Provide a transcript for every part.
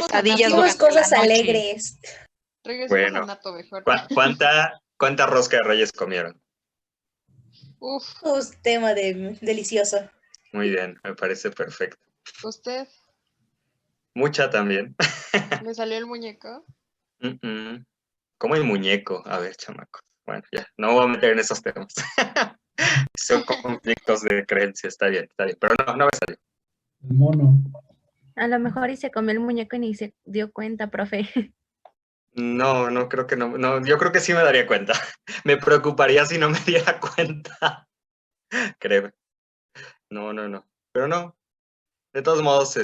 pesadillas Hicimos durante cosas la noche. alegres. Regresemos Bueno. a Nato mejor. ¿Cuánta rosca de reyes comieron? Uf, Tema delicioso. Muy bien, me parece perfecto. ¿usted Mucha también. le salió el muñeco? ¿Cómo el muñeco? A ver, chamacos. Bueno, ya, no me voy a meter en esos temas. Son conflictos de creencia, está bien. Pero no me salió. El mono. A lo mejor y se comió el muñeco y ni se dio cuenta, profe. No, creo que no. Yo creo que sí me daría cuenta. Me preocuparía si no me diera cuenta. Creo. No. Pero no. De todos modos,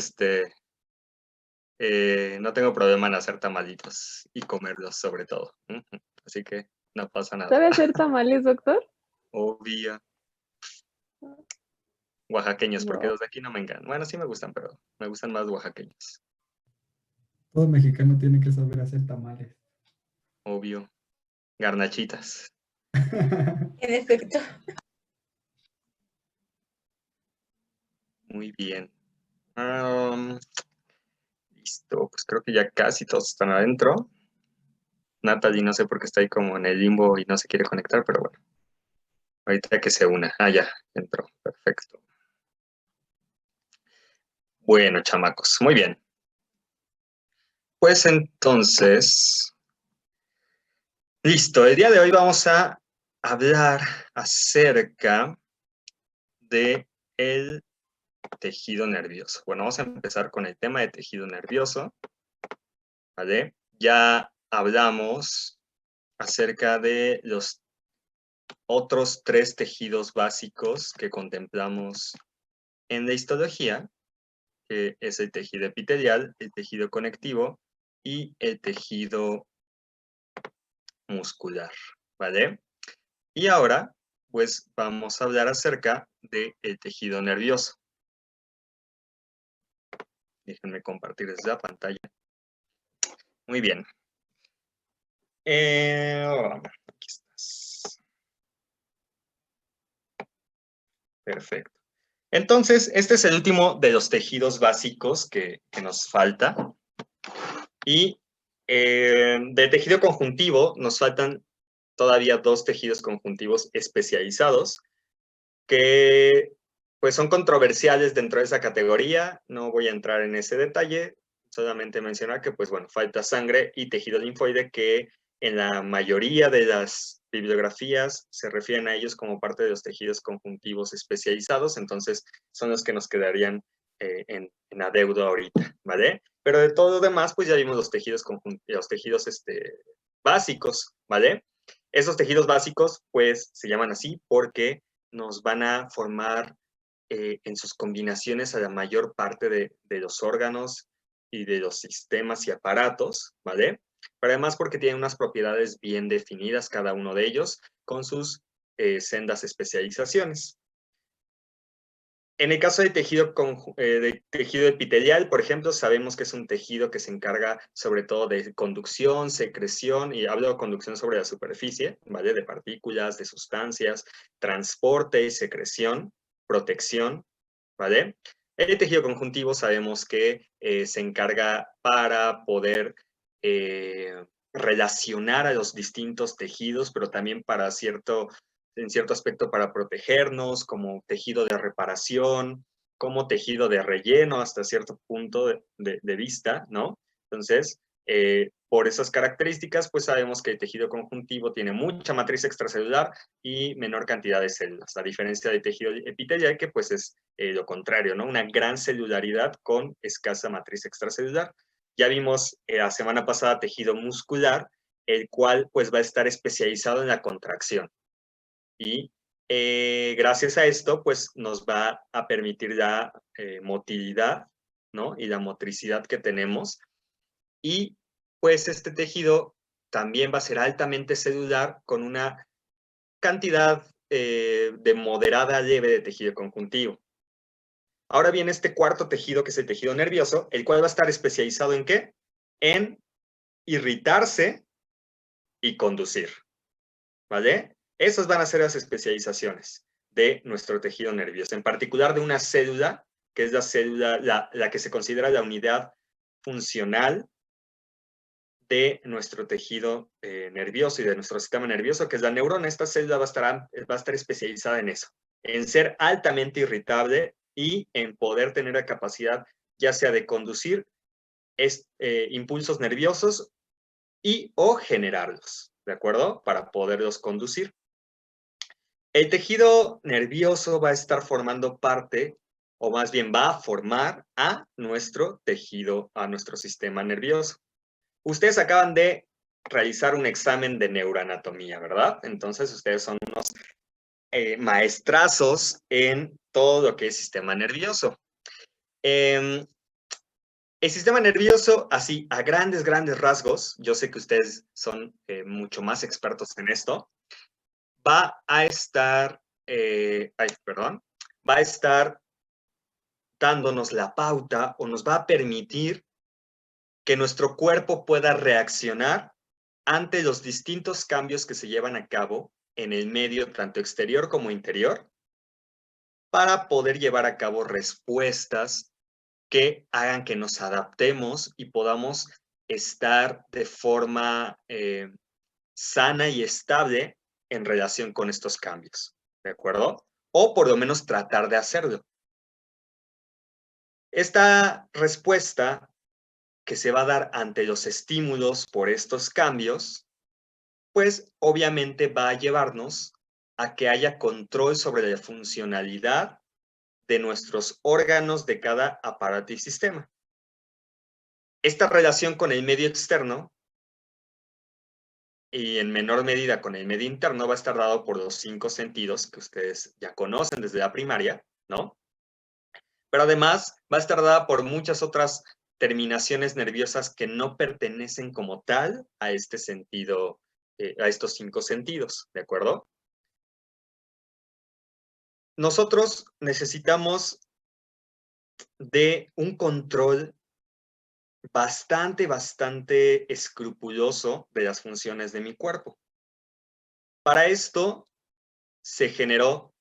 no tengo problema en hacer tamalitos y comerlos sobre todo. Así que no pasa nada. ¿Sabe hacer tamales, doctor? Obvio. Oaxaqueños, porque No. los de aquí no me encantan. Bueno, sí me gustan, pero me gustan más oaxaqueños. Todo mexicano tiene que saber hacer tamales. Obvio. Garnachitas. En efecto. Muy bien. Listo, pues creo que ya casi todos están adentro. Natalie no sé por qué está ahí como en el limbo y no se quiere conectar, pero bueno. Ahorita que se una. Ya, entró. Perfecto. Bueno, chamacos, muy bien. Pues entonces, listo. El día de hoy vamos a hablar acerca de el tejido nervioso. Bueno, vamos a empezar con el tema de tejido nervioso, ¿vale? Ya hablamos acerca de los otros 3 tejidos básicos que contemplamos en la histología, que es el tejido epitelial, el tejido conectivo y el tejido muscular, ¿vale? Y ahora, pues, vamos a hablar acerca del tejido nervioso. Déjenme compartir desde la pantalla. Muy bien. Aquí estás. Perfecto. Entonces, este es el último de los tejidos básicos que nos falta. Y de tejido conjuntivo nos faltan todavía 2 tejidos conjuntivos especializados que pues son controversiales dentro de esa categoría. No voy a entrar en ese detalle, solamente mencionar que pues bueno, falta sangre y tejido linfoide, que en la mayoría de las bibliografías se refieren a ellos como parte de los tejidos conjuntivos especializados, entonces son los que nos quedarían en adeudo ahorita, ¿vale? Pero de todo lo demás, pues ya vimos los tejidos básicos, ¿vale? Esos tejidos básicos, pues, se llaman así porque nos van a formar en sus combinaciones a la mayor parte de los órganos y de los sistemas y aparatos, ¿vale? Pero además porque tienen unas propiedades bien definidas cada uno de ellos con sus sendas especializaciones. En el caso de tejido epitelial, por ejemplo, sabemos que es un tejido que se encarga sobre todo de conducción, secreción, y hablo de conducción sobre la superficie, ¿vale? De partículas, de sustancias, transporte y secreción, protección, ¿vale? El tejido conjuntivo sabemos que se encarga para poder relacionar a los distintos tejidos, pero también para en cierto aspecto para protegernos, como tejido de reparación, como tejido de relleno hasta cierto punto de vista, ¿no? Entonces, por esas características, pues sabemos que el tejido conjuntivo tiene mucha matriz extracelular y menor cantidad de células, a diferencia del tejido epitelial, que pues es lo contrario, ¿no? Una gran celularidad con escasa matriz extracelular. Ya vimos la semana pasada tejido muscular, el cual pues va a estar especializado en la contracción. Y gracias a esto, pues nos va a permitir la motilidad, ¿no? Y la motricidad que tenemos. Y pues este tejido también va a ser altamente celular con una cantidad de moderada a leve de tejido conjuntivo. Ahora viene este cuarto tejido, que es el tejido nervioso, el cual va a estar especializado ¿en qué? En irritarse y conducir, ¿vale? Esas van a ser las especializaciones de nuestro tejido nervioso, en particular de una célula, que es la célula, la que se considera la unidad funcional de nuestro tejido nervioso y de nuestro sistema nervioso, que es la neurona. Esta célula va a estar especializada en eso, en ser altamente irritable y en poder tener la capacidad ya sea de conducir impulsos nerviosos o generarlos, ¿de acuerdo? Para poderlos conducir. El tejido nervioso va a estar formando parte, o más bien va a formar a nuestro tejido, a nuestro sistema nervioso. Ustedes acaban de realizar un examen de neuroanatomía, ¿verdad? Entonces ustedes son unos maestrazos en todo lo que es sistema nervioso. El sistema nervioso, así, a grandes rasgos, yo sé que ustedes son mucho más expertos en esto, va a estar dándonos la pauta o nos va a permitir que nuestro cuerpo pueda reaccionar ante los distintos cambios que se llevan a cabo en el medio tanto exterior como interior para poder llevar a cabo respuestas que hagan que nos adaptemos y podamos estar de forma sana y estable en relación con estos cambios, ¿de acuerdo? O por lo menos tratar de hacerlo. Esta respuesta que se va a dar ante los estímulos por estos cambios, pues obviamente va a llevarnos a que haya control sobre la funcionalidad de nuestros órganos de cada aparato y sistema. Esta relación con el medio externo y en menor medida con el medio interno va a estar dado por los 5 sentidos que ustedes ya conocen desde la primaria, ¿no? Pero además va a estar dada por muchas otras terminaciones nerviosas que no pertenecen como tal a este sentido, a estos 5 sentidos, ¿de acuerdo? Nosotros necesitamos de un control bastante escrupuloso de las funciones de mi cuerpo. Para esto se generó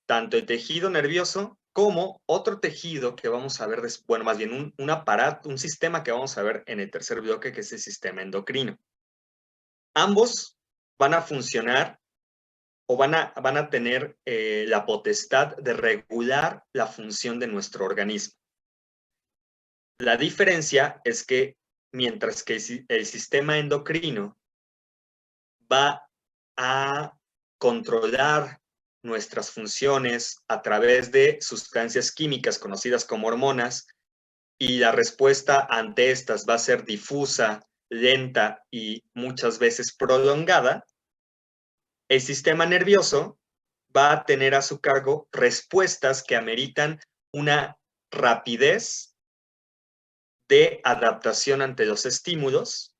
tanto el tejido nervioso como otro tejido que vamos a ver, bueno, más bien un aparato, un sistema que vamos a ver en el tercer bloque, que es el sistema endocrino. Ambos van a funcionar o van a tener la potestad de regular la función de nuestro organismo. La diferencia es que mientras que el sistema endocrino va a controlar nuestras funciones a través de sustancias químicas conocidas como hormonas, y la respuesta ante estas va a ser difusa, lenta y muchas veces prolongada, el sistema nervioso va a tener a su cargo respuestas que ameritan una rapidez de adaptación ante los estímulos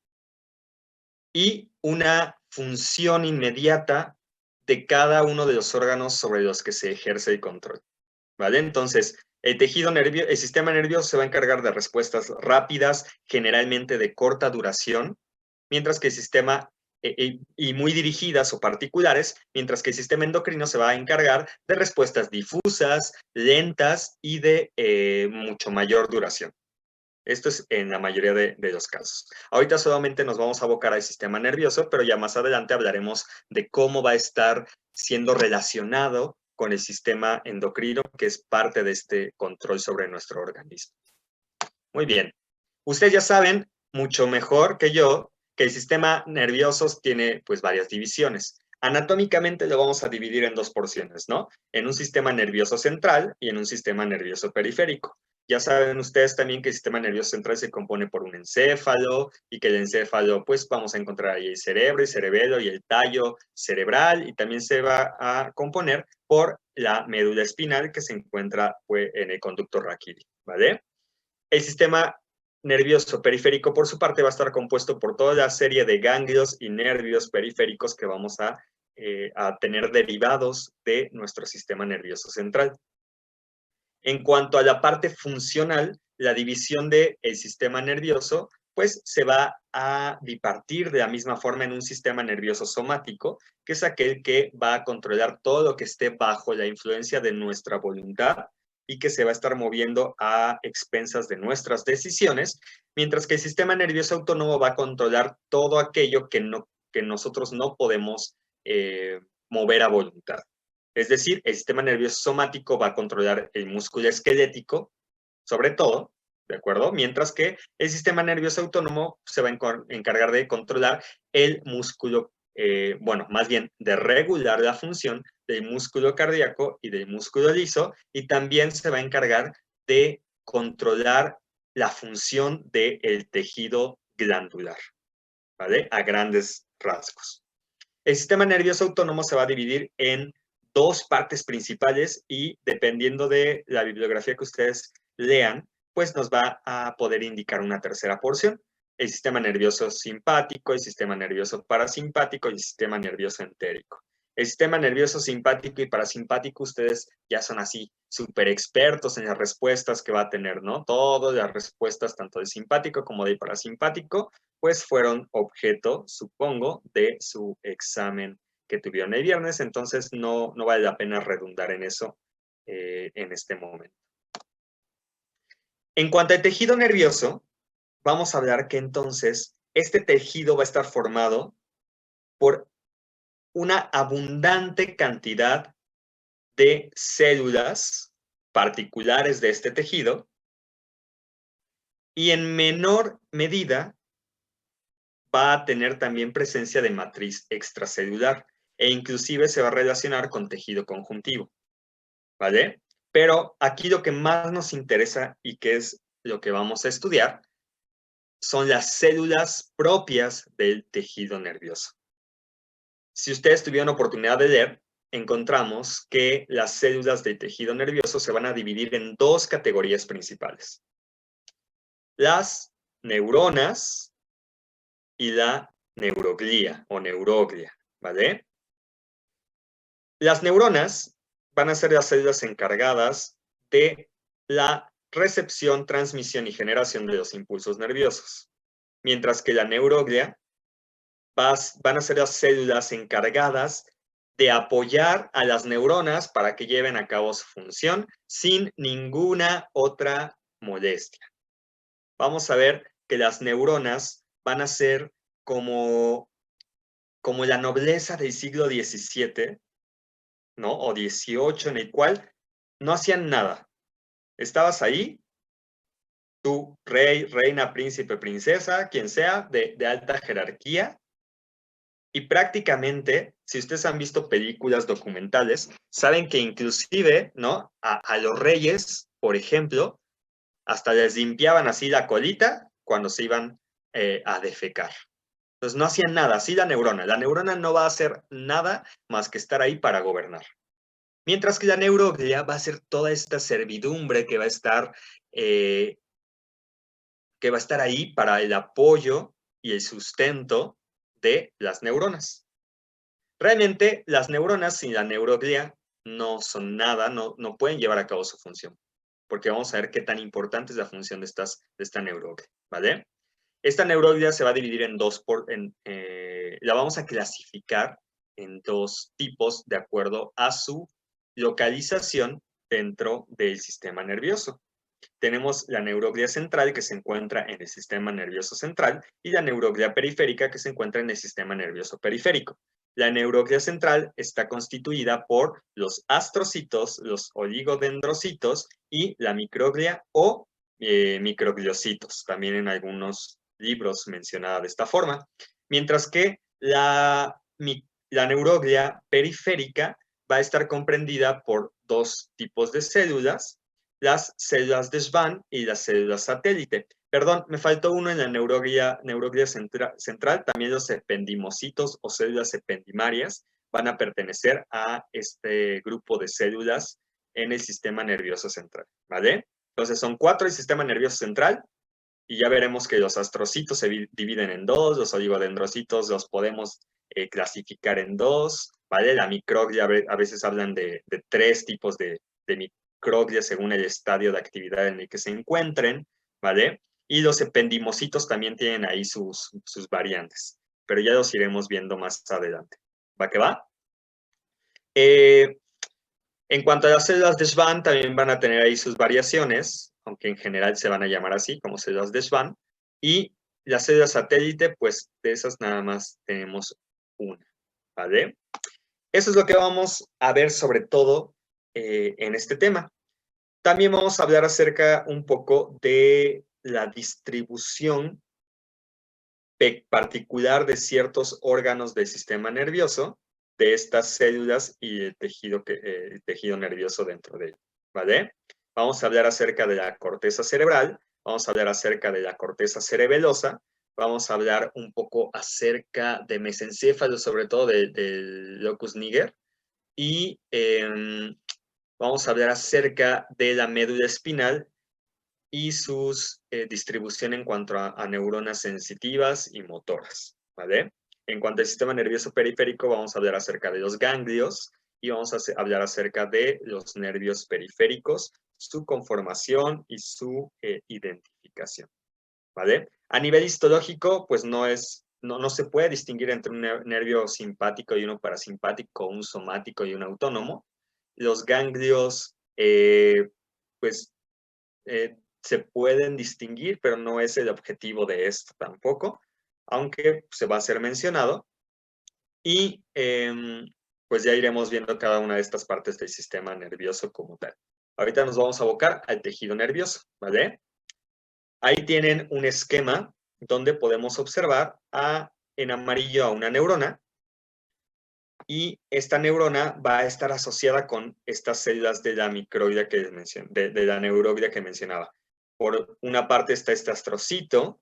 y una función inmediata de cada uno de los órganos sobre los que se ejerce el control, ¿vale? Entonces, el sistema nervioso se va a encargar de respuestas rápidas, generalmente de corta duración, mientras que el sistema, y muy dirigidas o particulares, mientras que el sistema endocrino se va a encargar de respuestas difusas, lentas y de mucho mayor duración. Esto es en la mayoría de los casos. Ahorita solamente nos vamos a abocar al sistema nervioso, pero ya más adelante hablaremos de cómo va a estar siendo relacionado con el sistema endocrino, que es parte de este control sobre nuestro organismo. Muy bien. Ustedes ya saben mucho mejor que yo que el sistema nervioso tiene pues varias divisiones. Anatómicamente lo vamos a dividir en 2 porciones, ¿no? En un sistema nervioso central y en un sistema nervioso periférico. Ya saben ustedes también que el sistema nervioso central se compone por un encéfalo y que el encéfalo, pues vamos a encontrar ahí el cerebro, el cerebelo y el tallo cerebral, y también se va a componer por la médula espinal que se encuentra pues, en el conducto raquídeo, ¿vale? El sistema nervioso periférico, por su parte, va a estar compuesto por toda la serie de ganglios y nervios periféricos que vamos a tener derivados de nuestro sistema nervioso central. En cuanto a la parte funcional, la división del sistema nervioso, pues se va a bipartir de la misma forma en un sistema nervioso somático, que es aquel que va a controlar todo lo que esté bajo la influencia de nuestra voluntad y que se va a estar moviendo a expensas de nuestras decisiones, mientras que el sistema nervioso autónomo va a controlar todo aquello que nosotros no podemos mover a voluntad. Es decir, el sistema nervioso somático va a controlar el músculo esquelético, sobre todo, ¿de acuerdo? Mientras que el sistema nervioso autónomo se va a encargar de controlar el músculo, bueno, más bien de regular la función del músculo cardíaco y del músculo liso, y también se va a encargar de controlar la función del tejido glandular, ¿vale? A grandes rasgos. El sistema nervioso autónomo se va a dividir en dos partes principales y dependiendo de la bibliografía que ustedes lean, pues nos va a poder indicar una tercera porción. El sistema nervioso simpático, el sistema nervioso parasimpático y el sistema nervioso entérico. El sistema nervioso simpático y parasimpático, ustedes ya son así súper expertos en las respuestas que va a tener, ¿no? Todas las respuestas, tanto del simpático como del parasimpático, pues fueron objeto, supongo, de su examen que tuvieron el viernes, entonces no vale la pena redundar en eso en este momento. En cuanto al tejido nervioso, vamos a hablar que entonces este tejido va a estar formado por una abundante cantidad de células particulares de este tejido y en menor medida va a tener también presencia de matriz extracelular e inclusive se va a relacionar con tejido conjuntivo, ¿vale? Pero aquí lo que más nos interesa y que es lo que vamos a estudiar son las células propias del tejido nervioso. Si ustedes tuvieron oportunidad de leer, encontramos que las células del tejido nervioso se van a dividir en dos categorías principales. Las neuronas y la neuroglía o neuroglia, ¿vale? Las neuronas van a ser las células encargadas de la recepción, transmisión y generación de los impulsos nerviosos, mientras que la neuroglia van a ser las células encargadas de apoyar a las neuronas para que lleven a cabo su función sin ninguna otra molestia. Vamos a ver que las neuronas van a ser como la nobleza del siglo XVII, ¿no? O XVIII, en el cual no hacían nada. Estabas ahí, tú, rey, reina, príncipe, princesa, quien sea, de alta jerarquía, y prácticamente, si ustedes han visto películas documentales, saben que inclusive, ¿no? A los reyes, por ejemplo, hasta les limpiaban así la colita cuando se iban a defecar. Entonces no hacían nada, así la neurona no va a hacer nada más que estar ahí para gobernar. Mientras que la neuroglia va a ser toda esta servidumbre que va a estar ahí para el apoyo y el sustento de las neuronas. Realmente las neuronas sin la neuroglia no son nada, no pueden llevar a cabo su función, porque vamos a ver qué tan importante es la función de esta neuroglia, ¿vale? Esta neuroglia se va a dividir en dos, la vamos a clasificar en dos tipos de acuerdo a su localización dentro del sistema nervioso. Tenemos la neuroglia central que se encuentra en el sistema nervioso central y la neuroglia periférica que se encuentra en el sistema nervioso periférico. La neuroglia central está constituida por los astrocitos, los oligodendrocitos y la microglia o microgliocitos, también en algunos libros mencionada de esta forma. Mientras que la neuroglia periférica va a estar comprendida por dos tipos de células, las células de Schwann y las células satélite. Perdón, me faltó uno en la neuroglia central. También los ependimocitos o células ependimarias van a pertenecer a este grupo de células en el sistema nervioso central, ¿vale? Entonces son 4 el sistema nervioso central y ya veremos que los astrocitos se dividen en 2, los oligodendrocitos los podemos clasificar en 2, ¿vale? La microglia a veces hablan de 3 tipos de microglia según el estadio de actividad en el que se encuentren, ¿vale? Y los ependimocitos también tienen ahí sus variantes, pero ya los iremos viendo más adelante. ¿Va que va? En cuanto a las células de Schwann, también van a tener ahí sus variaciones, aunque en general se van a llamar así, como células de Schwann. Y las células satélite, pues de esas nada más tenemos una, ¿vale? Eso es lo que vamos a ver sobre todo en este tema. También vamos a hablar acerca un poco de la distribución particular de ciertos órganos del sistema nervioso, de estas células y el tejido nervioso dentro de él, ¿vale? Vamos a hablar acerca de la corteza cerebral, vamos a hablar acerca de la corteza cerebelosa, vamos a hablar un poco acerca de mesencéfalo, sobre todo del locus niger, y vamos a hablar acerca de la médula espinal y su distribución en cuanto a neuronas sensitivas y motoras, ¿vale? En cuanto al sistema nervioso periférico, vamos a hablar acerca de los ganglios y vamos a hablar acerca de los nervios periféricos, su conformación y su identificación, ¿vale? A nivel histológico, pues no se puede distinguir entre un nervio simpático y uno parasimpático, un somático y un autónomo. Los ganglios, pues, se pueden distinguir, pero no es el objetivo de esto tampoco, aunque se va a ser mencionado. Y pues ya iremos viendo cada una de estas partes del sistema nervioso como tal. Ahorita nos vamos a abocar al tejido nervioso, ¿vale? Ahí tienen un esquema donde podemos observar en amarillo a una neurona, y esta neurona va a estar asociada con estas células de la microglia que de la neuroglia que mencionaba. Por una parte está este astrocito,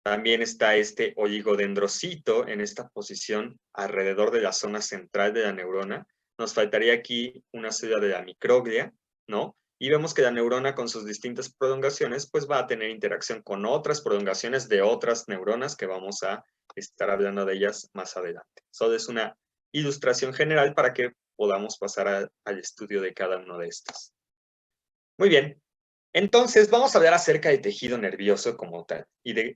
también está este oligodendrocito en esta posición alrededor de la zona central de la neurona. Nos faltaría aquí una célula de la microglia, ¿no? Y vemos que la neurona con sus distintas prolongaciones pues va a tener interacción con otras prolongaciones de otras neuronas que vamos a estar hablando de ellas más adelante. Solo es una ilustración general para que podamos pasar al estudio de cada uno de estos. Muy bien. Entonces, vamos a hablar acerca del tejido nervioso como tal, y de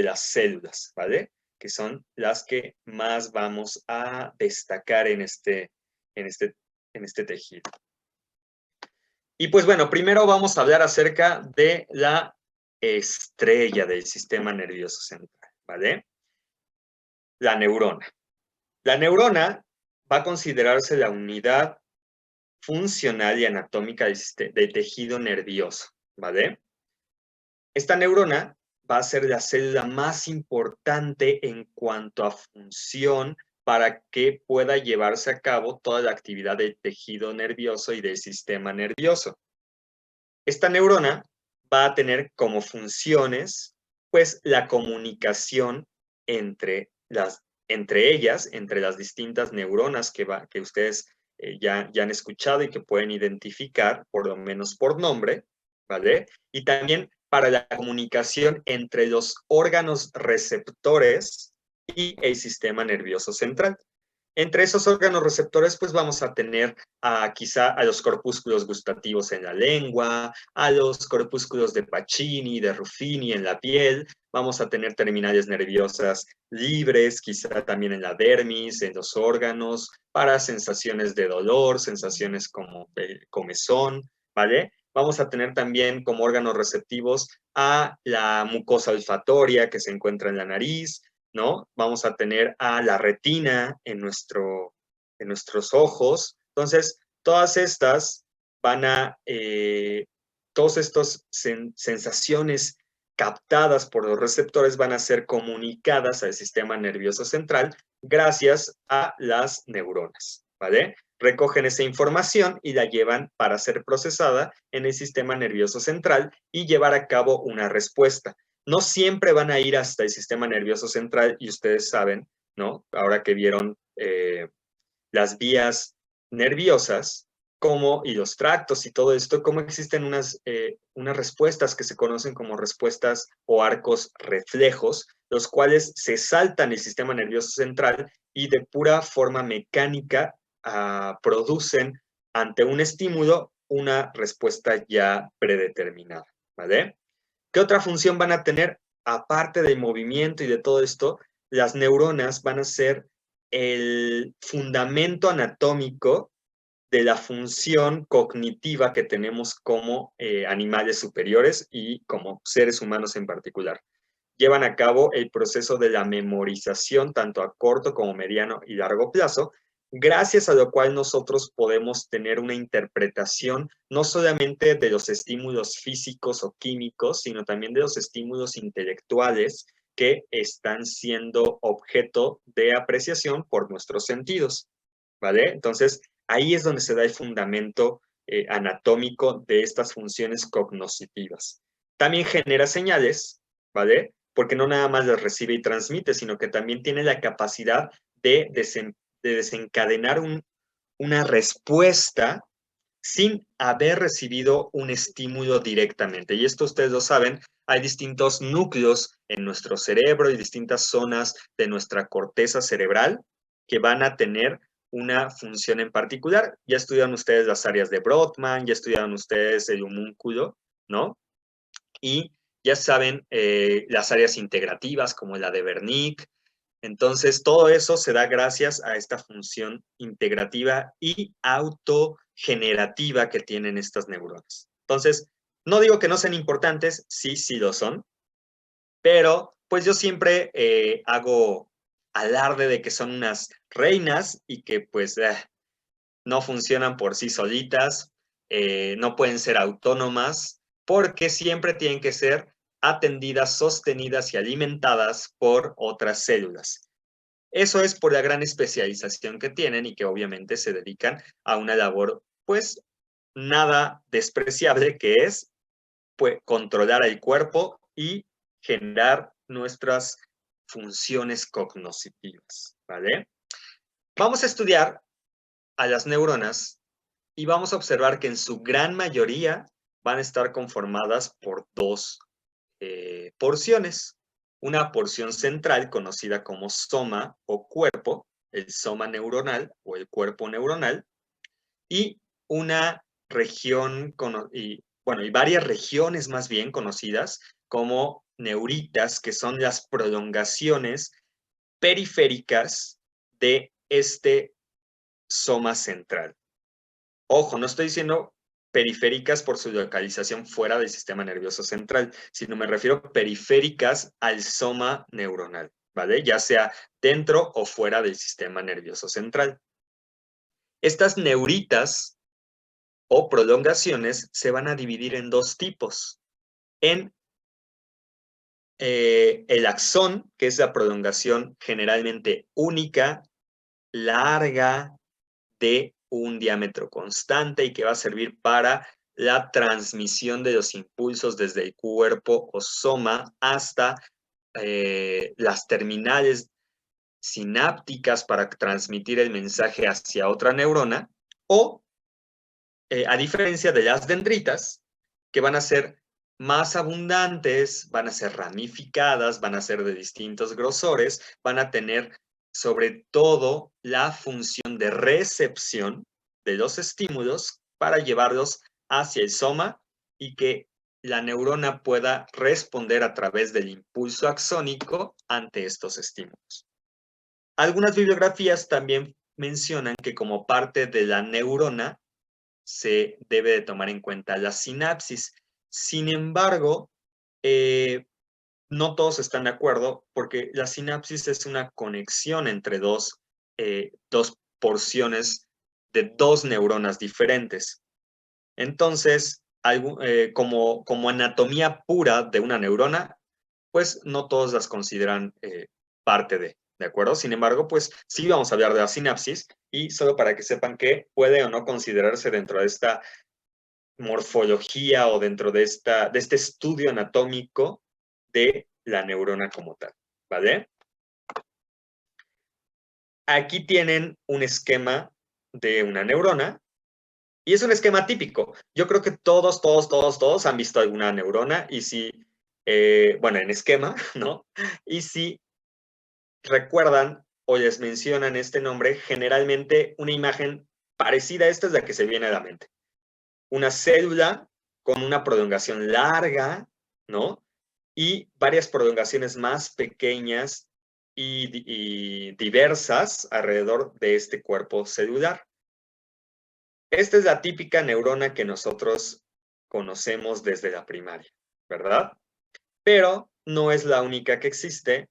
las células, ¿vale? Que son las que más vamos a destacar en este tejido. Y pues bueno, primero vamos a hablar acerca de la estrella del sistema nervioso central, ¿vale? La neurona. La neurona va a considerarse la unidad funcional y anatómica del tejido nervioso, ¿vale? Esta neurona va a ser la célula más importante en cuanto a función para que pueda llevarse a cabo toda la actividad del tejido nervioso y del sistema nervioso. Esta neurona va a tener como funciones, pues, la comunicación entre ellas, entre las distintas neuronas que ustedes ya han escuchado y que pueden identificar, por lo menos por nombre, ¿vale? Y también para la comunicación entre los órganos receptores y el sistema nervioso central. Entre esos órganos receptores, pues vamos a tener quizá a los corpúsculos gustativos en la lengua, a los corpúsculos de Pacini, de Ruffini en la piel, vamos a tener terminales nerviosas libres, quizá también en la dermis, en los órganos, para sensaciones de dolor, sensaciones como comezón, ¿vale? Vamos a tener también como órganos receptivos a la mucosa olfatoria que se encuentra en la nariz, ¿no? Vamos a tener a la retina en nuestros ojos. Entonces, todas estas todas estas sensaciones captadas por los receptores van a ser comunicadas al sistema nervioso central gracias a las neuronas, ¿vale? Recogen esa información y la llevan para ser procesada en el sistema nervioso central y llevar a cabo una respuesta. No siempre van a ir hasta el sistema nervioso central, y ustedes saben, ¿no? Ahora que vieron las vías nerviosas, y los tractos y todo esto, cómo existen unas respuestas que se conocen como respuestas o arcos reflejos, los cuales se saltan el sistema nervioso central y de pura forma mecánica producen ante un estímulo una respuesta ya predeterminada, ¿vale? ¿Qué otra función van a tener? Aparte del movimiento y de todo esto, las neuronas van a ser el fundamento anatómico de la función cognitiva que tenemos como animales superiores y como seres humanos en particular. Llevan a cabo el proceso de la memorización tanto a corto como mediano y largo plazo, gracias a lo cual nosotros podemos tener una interpretación no solamente de los estímulos físicos o químicos, sino también de los estímulos intelectuales que están siendo objeto de apreciación por nuestros sentidos, ¿vale? Entonces, ahí es donde se da el fundamento anatómico de estas funciones cognoscitivas. También genera señales, ¿vale? Porque no nada más las recibe y transmite, sino que también tiene la capacidad de desencadenar una respuesta sin haber recibido un estímulo directamente. Y esto ustedes lo saben, hay distintos núcleos en nuestro cerebro y distintas zonas de nuestra corteza cerebral que van a tener una función en particular. Ya estudiaron ustedes las áreas de Brodmann, ya estudiaron ustedes el homúnculo, ¿no? Y ya saben las áreas integrativas como la de Wernicke. Entonces, todo eso se da gracias a esta función integrativa y autogenerativa que tienen estas neuronas. Entonces, no digo que no sean importantes, sí, sí lo son, pero pues yo siempre hago alarde de que son unas reinas y que pues no funcionan por sí solitas, no pueden ser autónomas, porque siempre tienen que ser atendidas, sostenidas y alimentadas por otras células. Eso es por la gran especialización que tienen y que obviamente se dedican a una labor, pues, nada despreciable, que es pues, controlar el cuerpo y generar nuestras funciones cognitivas, ¿vale? Vamos a estudiar a las neuronas y vamos a observar que en su gran mayoría van a estar conformadas por dos porciones. Una porción central conocida como soma o cuerpo, el soma neuronal o el cuerpo neuronal, y una región, y varias regiones más bien conocidas como neuritas, que son las prolongaciones periféricas de este soma central. Ojo, no estoy diciendo periféricas por su localización fuera del sistema nervioso central, sino me refiero periféricas al soma neuronal, ¿vale? Ya sea dentro o fuera del sistema nervioso central. Estas neuritas o prolongaciones se van a dividir en dos tipos. En el axón, que es la prolongación generalmente única, larga, de un diámetro constante y que va a servir para la transmisión de los impulsos desde el cuerpo o soma hasta las terminales sinápticas para transmitir el mensaje hacia otra neurona, o a diferencia de las dendritas, que van a ser más abundantes, van a ser ramificadas, van a ser de distintos grosores, van a tener sobre todo la función de recepción de los estímulos para llevarlos hacia el soma y que la neurona pueda responder a través del impulso axónico ante estos estímulos. Algunas bibliografías también mencionan que como parte de la neurona se debe de tomar en cuenta la sinapsis. Sin embargo, no todos están de acuerdo porque la sinapsis es una conexión entre dos porciones de dos neuronas diferentes. Entonces, como anatomía pura de una neurona, pues no todos las consideran parte ¿de acuerdo? Sin embargo, pues sí vamos a hablar de la sinapsis y solo para que sepan que puede o no considerarse dentro de esta morfología o dentro de este estudio anatómico de la neurona como tal, ¿vale? Aquí tienen un esquema de una neurona y es un esquema típico. Yo creo que todos han visto alguna neurona y si, en esquema, ¿no? Y si recuerdan o les mencionan este nombre, generalmente una imagen parecida a esta es la que se viene a la mente. Una célula con una prolongación larga, ¿no? Y varias prolongaciones más pequeñas y diversas alrededor de este cuerpo celular. Esta es la típica neurona que nosotros conocemos desde la primaria, ¿verdad? Pero no es la única que existe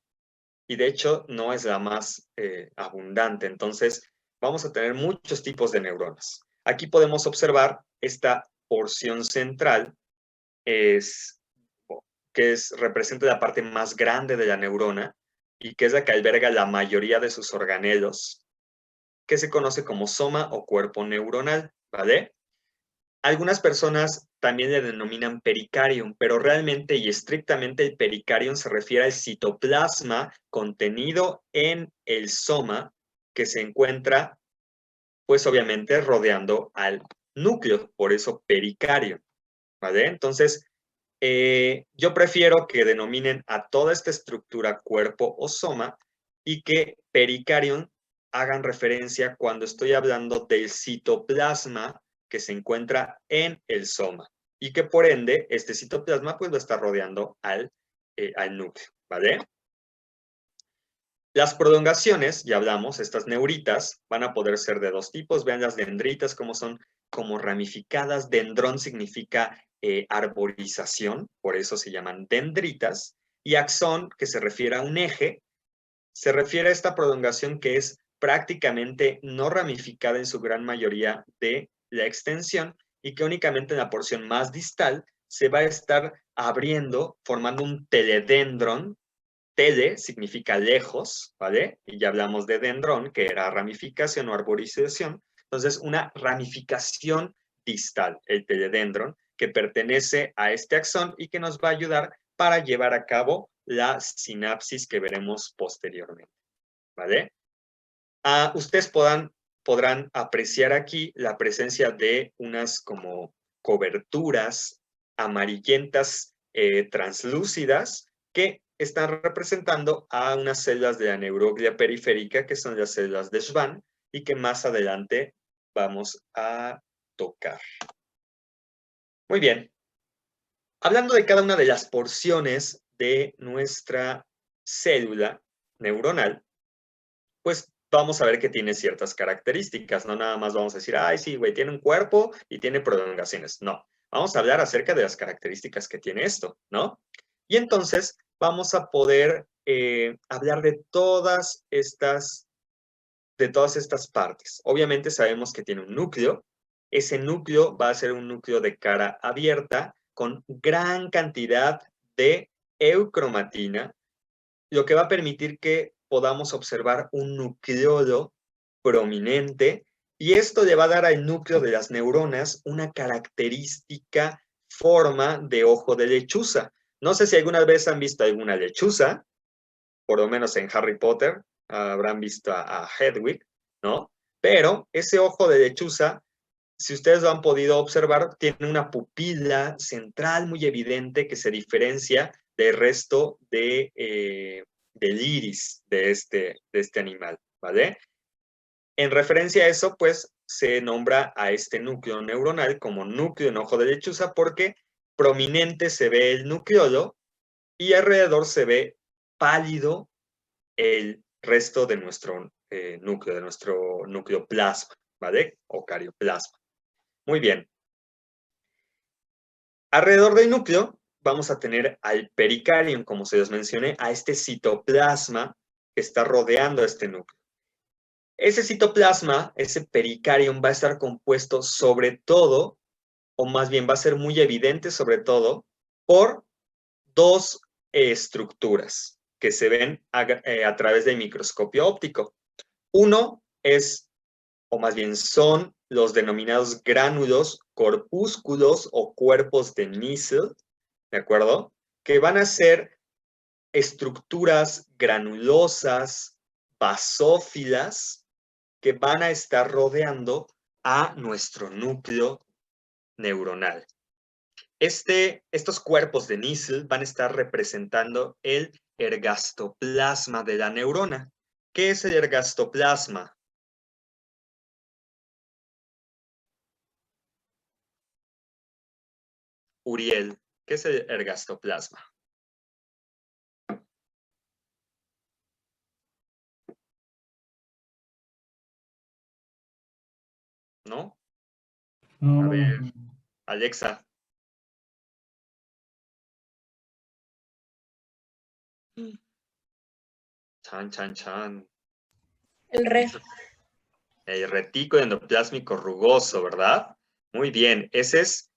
y de hecho no es la más abundante. Entonces vamos a tener muchos tipos de neuronas. Aquí podemos observar esta porción central representa la parte más grande de la neurona y que es la que alberga la mayoría de sus organelos, que se conoce como soma o cuerpo neuronal, ¿vale? Algunas personas también le denominan pericarium, pero realmente y estrictamente el pericarium se refiere al citoplasma contenido en el soma que se encuentra, pues obviamente, rodeando al núcleo, por eso pericardio, ¿vale? Entonces, yo prefiero que denominen a toda esta estructura cuerpo o soma y que pericarium hagan referencia cuando estoy hablando del citoplasma que se encuentra en el soma y que por ende este citoplasma pues lo está rodeando al núcleo, ¿vale? Las prolongaciones, ya hablamos, estas neuritas van a poder ser de dos tipos. Vean las dendritas como son como ramificadas. Dendrón significa arborización, por eso se llaman dendritas. Y axón, que se refiere a un eje, se refiere a esta prolongación que es prácticamente no ramificada en su gran mayoría de la extensión y que únicamente en la porción más distal se va a estar abriendo, formando un teledendrón. Tele significa lejos, ¿vale? Y ya hablamos de dendrón, que era ramificación o arborización. Entonces, una ramificación distal, el teledendrón, que pertenece a este axón y que nos va a ayudar para llevar a cabo la sinapsis que veremos posteriormente, ¿vale? Ustedes podrán apreciar aquí la presencia de unas como coberturas amarillentas translúcidas que están representando a unas células de la neuroglia periférica, que son las células de Schwann, y que más adelante vamos a tocar. Muy bien. Hablando de cada una de las porciones de nuestra célula neuronal, pues vamos a ver que tiene ciertas características. No nada más vamos a decir, ay, sí, güey, tiene un cuerpo y tiene prolongaciones. No, vamos a hablar acerca de las características que tiene esto, ¿no? Y entonces vamos a poder hablar de todas estas partes. Obviamente sabemos que tiene un núcleo. Ese núcleo va a ser un núcleo de cara abierta con gran cantidad de eucromatina, lo que va a permitir que podamos observar un nucleolo prominente y esto le va a dar al núcleo de las neuronas una característica forma de ojo de lechuza. No sé si alguna vez han visto alguna lechuza, por lo menos en Harry Potter habrán visto a Hedwig, ¿no? Pero ese ojo de lechuza, si ustedes lo han podido observar, tiene una pupila central muy evidente que se diferencia del resto del iris de este animal, ¿vale? En referencia a eso, pues, se nombra a este núcleo neuronal como núcleo en ojo de lechuza porque prominente se ve el nucleolo y alrededor se ve pálido el resto de nuestro núcleo, de nuestro nucleoplasma, ¿vale? O carioplasma. Muy bien. Alrededor del núcleo vamos a tener al pericarium, como se les mencioné, a este citoplasma que está rodeando a este núcleo. Ese citoplasma, ese pericarium, va a estar compuesto sobre todo, o más bien va a ser muy evidente sobre todo, por dos estructuras que se ven a través del microscopio óptico. Uno es, o más bien son, los denominados gránulos, corpúsculos o cuerpos de Nissl, ¿de acuerdo? Que van a ser estructuras granulosas, basófilas, que van a estar rodeando a nuestro núcleo neuronal. Estos cuerpos de Nissl van a estar representando el ergastoplasma de la neurona. ¿Qué es el ergastoplasma? Uriel, ¿qué es el ergastoplasma? ¿No? No, A no, ver. no. Alexa. Chan, chan, chan. El re. El retículo endoplásmico rugoso, ¿verdad? Muy bien, ese es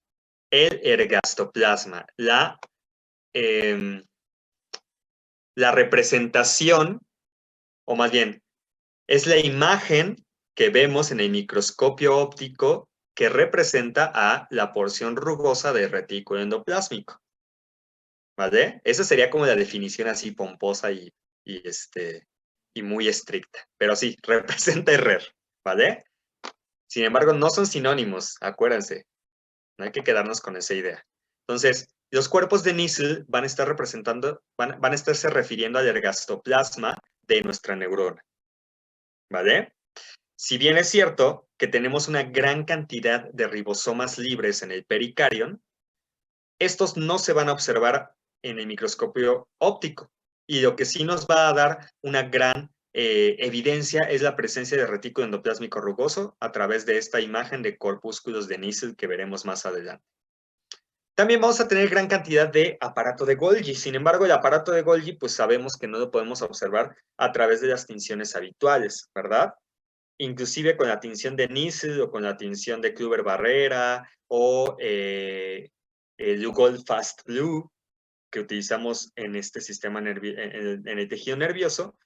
el ergastoplasma, la representación, o más bien, es la imagen que vemos en el microscopio óptico que representa a la porción rugosa del retículo endoplásmico. ¿Vale? Esa sería como la definición así pomposa y muy estricta. Pero sí, representa el RER, ¿vale? Sin embargo, no son sinónimos, acuérdense. No hay que quedarnos con esa idea. Entonces, los cuerpos de Nissl van a estar representando, van a estarse refiriendo al ergastoplasma de nuestra neurona. ¿Vale? Si bien es cierto que tenemos una gran cantidad de ribosomas libres en el pericarion, estos no se van a observar en el microscopio óptico. Y lo que sí nos va a dar una gran evidencia es la presencia de retículo endoplásmico rugoso a través de esta imagen de corpúsculos de Nissl que veremos más adelante. También vamos a tener gran cantidad de aparato de Golgi. Sin embargo, el aparato de Golgi, pues sabemos que no lo podemos observar a través de las tinciones habituales, ¿verdad? Inclusive con la tinción de Nissl o con la tinción de Kluber-Barrera o el Lugol Fast Blue que utilizamos en este sistema en el tejido nervioso,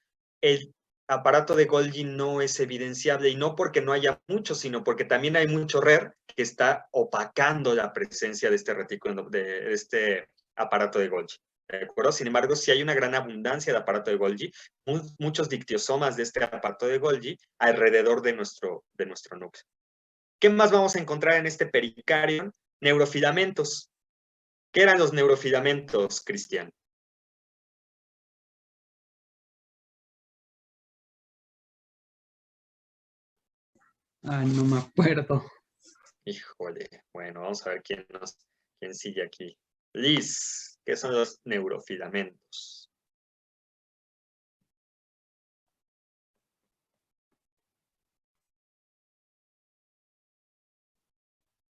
el aparato de Golgi no es evidenciable, y no porque no haya mucho, sino porque también hay mucho RER que está opacando la presencia de este retículo, de este aparato de Golgi. ¿De acuerdo? Sin embargo, sí hay una gran abundancia de aparato de Golgi, muchos dictiosomas de este aparato de Golgi alrededor de nuestro núcleo. ¿Qué más vamos a encontrar en este pericarion? Neurofilamentos. ¿Qué eran los neurofilamentos, Cristian? Ay, no me acuerdo. Híjole, bueno, vamos a ver quién sigue aquí. Liz, ¿qué son los neurofilamentos?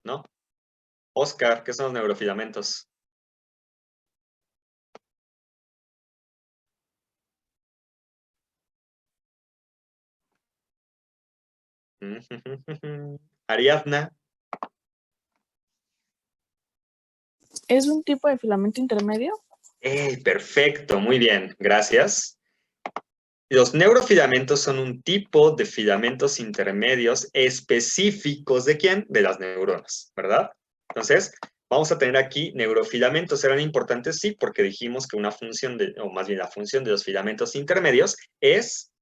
¿No? Oscar, ¿qué son los neurofilamentos? Ariadna. ¿Es un tipo de filamento intermedio? Perfecto, muy bien, gracias. Los neurofilamentos son un tipo de filamentos intermedios específicos ¿de quién? De las neuronas, ¿verdad? Entonces, vamos a tener aquí neurofilamentos. ¿Serán importantes? Sí, porque dijimos que una función, o más bien la función de los filamentos intermedios es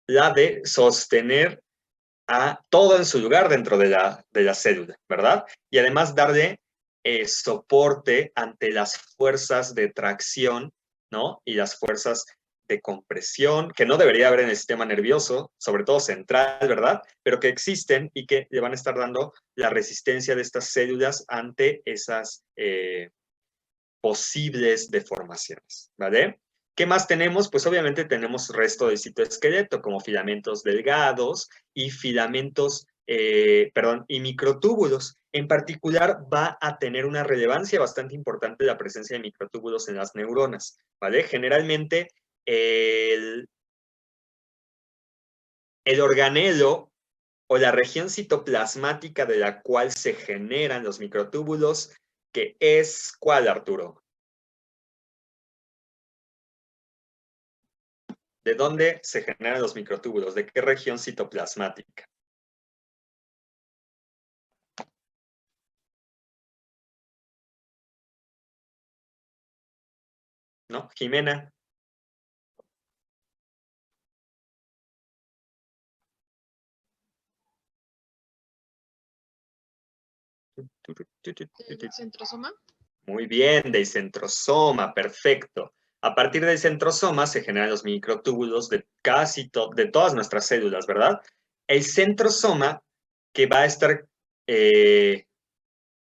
la de sostener a todo en su lugar dentro de la célula, ¿verdad? Y además darle soporte ante las fuerzas de tracción, ¿no? Y las fuerzas de compresión, que no debería haber en el sistema nervioso, sobre todo central, ¿verdad? Pero que existen y que le van a estar dando la resistencia de estas células ante esas posibles deformaciones, ¿vale? ¿Qué más tenemos? Pues obviamente tenemos resto del citoesqueleto, como filamentos delgados y filamentos, y microtúbulos. En particular, va a tener una relevancia bastante importante la presencia de microtúbulos en las neuronas, ¿vale? Generalmente, el organelo o la región citoplasmática de la cual se generan los microtúbulos, que es, ¿cuál, Arturo? ¿De dónde se generan los microtúbulos? ¿De qué región citoplasmática? ¿No? Jimena. ¿El centrosoma? Muy bien, del centrosoma, perfecto. A partir del centrosoma se generan los microtúbulos de de todas nuestras células, ¿verdad? El centrosoma que va a estar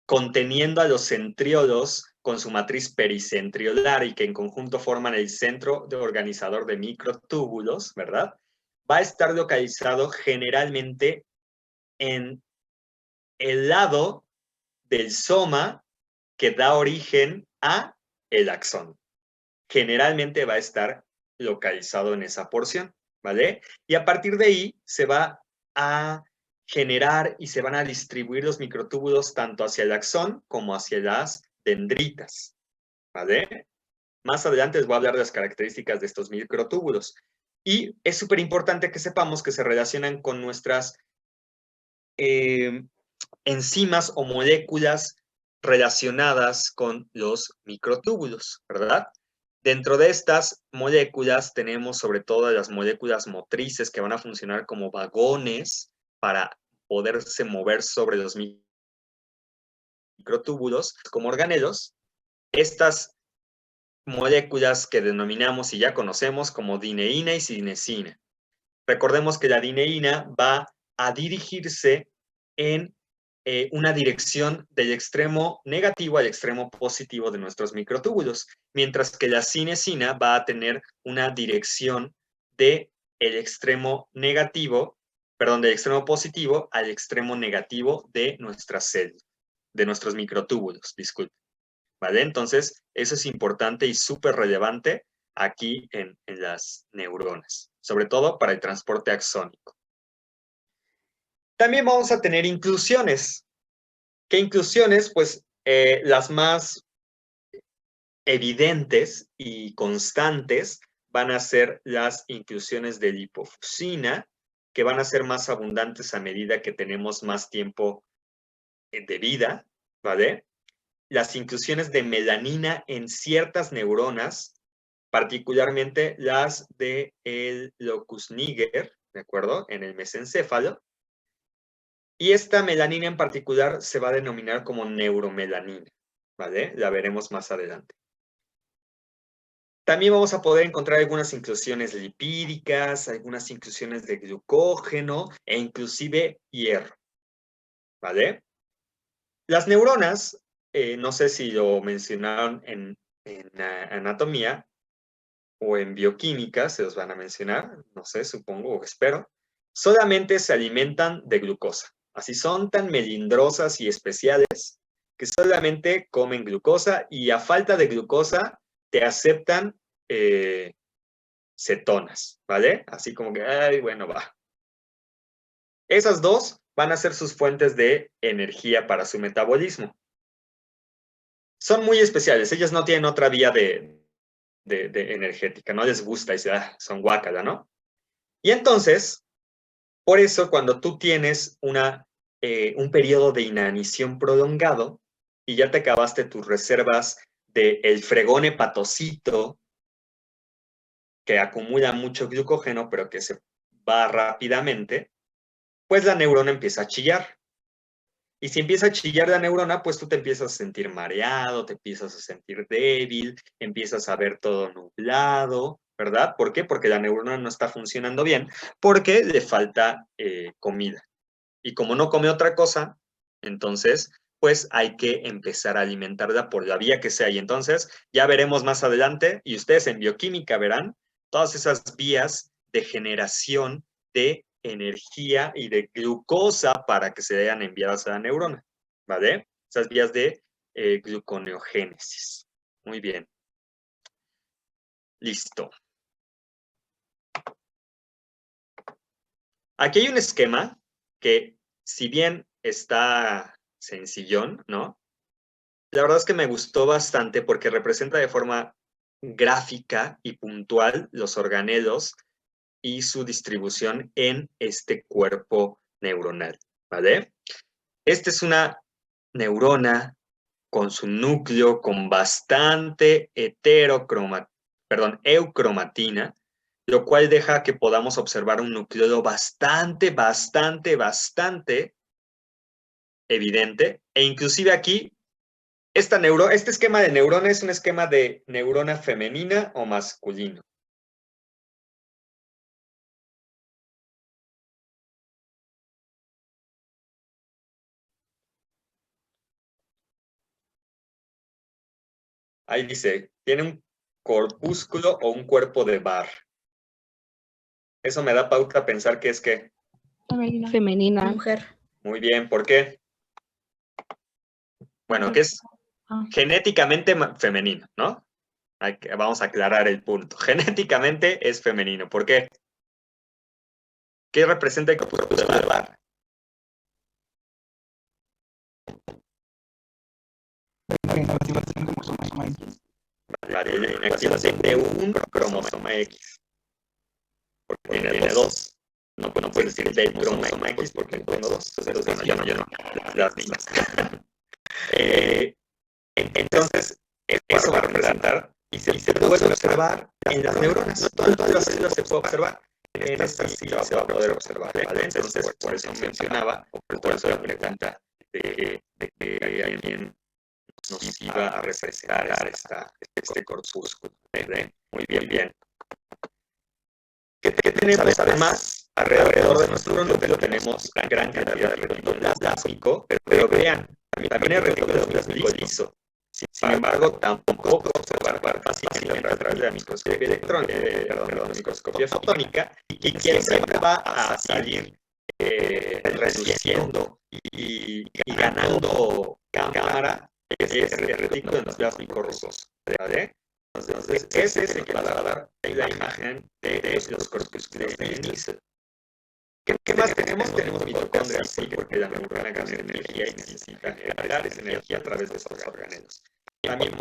conteniendo a los centriolos con su matriz pericentriolar y que en conjunto forman el centro organizador de microtúbulos, ¿verdad? Va a estar localizado generalmente en el lado del soma que da origen a el axón. Generalmente va a estar localizado en esa porción, ¿vale? Y a partir de ahí se va a generar y se van a distribuir los microtúbulos tanto hacia el axón como hacia las dendritas, ¿vale? Más adelante les voy a hablar de las características de estos microtúbulos. Y es súper importante que sepamos que se relacionan con nuestras enzimas o moléculas relacionadas con los microtúbulos, ¿verdad? Dentro de estas moléculas tenemos sobre todo las moléculas motrices que van a funcionar como vagones para poderse mover sobre los microtúbulos como organelos. Estas moléculas que denominamos y ya conocemos como dineína y cinesina. Recordemos que la dineína va a dirigirse en una dirección del extremo negativo al extremo positivo de nuestros microtúbulos, mientras que la cinesina va a tener una dirección del extremo negativo, perdón, del extremo positivo al extremo negativo de nuestras células, de nuestros microtúbulos, disculpe. ¿Vale? Entonces, eso es importante y súper relevante aquí en las neuronas, sobre todo para el transporte axónico. También vamos a tener inclusiones. ¿Qué inclusiones? Pues las más evidentes y constantes van a ser las inclusiones de lipofusina, que van a ser más abundantes a medida que tenemos más tiempo de vida, ¿vale? Las inclusiones de melanina en ciertas neuronas, particularmente las del locus niger, ¿de acuerdo? En el mesencéfalo. Y esta melanina en particular se va a denominar como neuromelanina, ¿vale? La veremos más adelante. También vamos a poder encontrar algunas inclusiones lipídicas, algunas inclusiones de glucógeno e inclusive hierro, ¿vale? Las neuronas, no sé si lo mencionaron en anatomía o en bioquímica, se los van a mencionar, no sé, supongo o espero, solamente se alimentan de glucosa. Así son tan melindrosas y especiales que solamente comen glucosa y a falta de glucosa te aceptan cetonas, ¿vale? Así como que, ay, bueno, va. Esas dos van a ser sus fuentes de energía para su metabolismo. Son muy especiales, ellas no tienen otra vía de energética, no les gusta y son guácala, ¿no? Y entonces, por eso cuando tú tienes un periodo de inanición prolongado y ya te acabaste tus reservas del fregón hepatocito, que acumula mucho glucógeno, pero que se va rápidamente, pues la neurona empieza a chillar. Y si empieza a chillar la neurona, pues tú te empiezas a sentir mareado, te empiezas a sentir débil, empiezas a ver todo nublado, ¿verdad? ¿Por qué? Porque la neurona no está funcionando bien, porque le falta comida. Y como no come otra cosa, entonces, pues hay que empezar a alimentarla por la vía que sea. Y entonces, ya veremos más adelante, y ustedes en bioquímica verán todas esas vías de generación de energía y de glucosa para que se vean enviadas a la neurona, ¿vale? Esas vías de gluconeogénesis. Muy bien. Listo. Aquí hay un esquema que, si bien está sencillón, ¿no? La verdad es que me gustó bastante porque representa de forma gráfica y puntual los organelos y su distribución en este cuerpo neuronal, ¿vale? Esta es una neurona con su núcleo con bastante eucromatina, lo cual deja que podamos observar un núcleo bastante evidente, e inclusive aquí, este esquema de neurona es un esquema de neurona femenina o masculino. Ahí dice, tiene un corpúsculo o un cuerpo de Barr. Eso me da pauta a pensar que es que Femenina. Mujer. muy bien, ¿por qué? Bueno, que es Ah. genéticamente femenino, ¿no? Vamos a aclarar el punto. Genéticamente es femenino. ¿Por qué? ¿Qué representa el corpúsculo de Barr? Vale, la inactivación de un cromosoma X. Porque tiene dos. No puedes decir del cromosoma X porque tengo dos. Entonces, yo no. Las mismas. Entonces, eso va a representar y se puede observar en las neuronas. Todas las células se puede observar. En esta sí se va a poder observar, ¿vale? Entonces, por eso mencionaba, por eso la pregunta de que alguien nos iba a representar este corpúsculo. Muy bien. ¿Qué tenemos además alrededor de nuestro núcleo? Tenemos una gran cantidad de retículo plásmico, pero vean, también hay retículo plásmico liso. Sin embargo, tampoco observar fácilmente a través de la microscopía electrónica, la microscopía fotónica, y quien siempre va a salir reduciendo y ganando cámara es el retículo endoplasmico rugoso, ¿vale? Entonces, ese es el que va a dar la imagen de los corpúsculos de inicio. ¿Qué más tenemos? Tenemos mitocondrias, sí, porque la neurona gana energía y necesita generar esa energía a través de estos organelos. También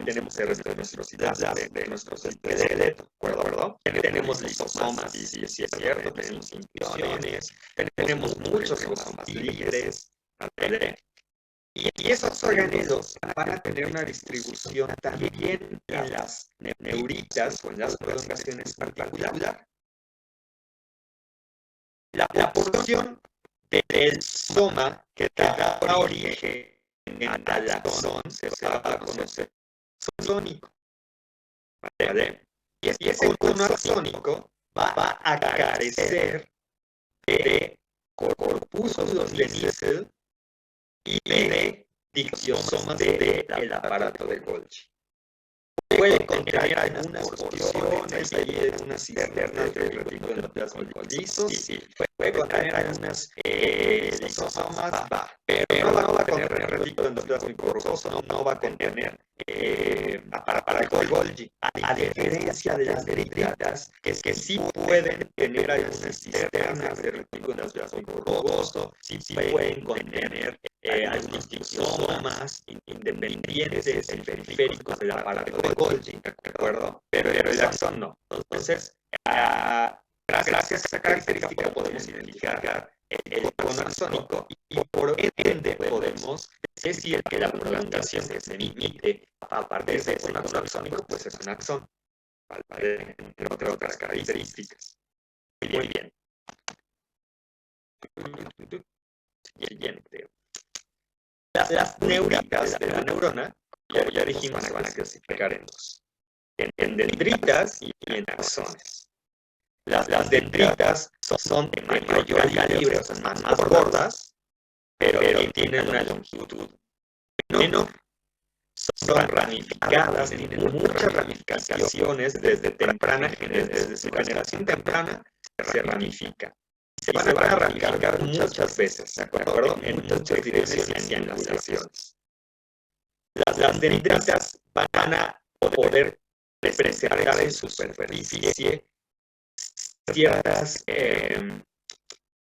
tenemos el resto de nuestros hidratos, de nuestros esqueletos, ¿de acuerdo? Tenemos lisosomas, sí es cierto, tenemos inclusiones, tenemos muchos ribosomas libres, ¿vale? Y esos organelos van a tener una distribución también en las neuritas o en las prolongaciones particular. La porción del soma que da origen al axón se va a conocer axónico, ¿vale? Y ese cono axónico va a carecer de corpúsculos de níquel y de dictiosomas del aparato de Golgi. Puede contener algunas porciones de unas cisternas de retículo endoplasmico liso, sí, puede contener algunas lisosomas, pero no va a contener retículo endoplasmico rugoso, no va a contener aparato de Golgi, a diferencia de las dendritas, que sí pueden tener algunas cisternas de retículo endoplasmico rugoso, sí pueden contener algunos dictiosomas independientes y periféricos del aparato de Golgi, ¿de acuerdo? Pero el axón no. Entonces, gracias a esa característica podemos identificar el cono axónico y por ende podemos decir que la prolongación que se emite a partir de ese cono axónico pues es un axón, ¿vale? Entre otras características. Muy bien. Siguiente. Las neuritas de la neurona, ya dijimos, se van a clasificar en dos. En dendritas y en axones. Las dendritas son de mayor calibre, son más gordas, pero tienen una longitud menor. Son ramificadas, tienen muchas ramificaciones desde su generación temprana se ramifican. Se van a ramificar muchas veces, ¿de acuerdo? En muchas direcciones y angulaciones. Las dendritas van a poder presentar en su superficie ciertas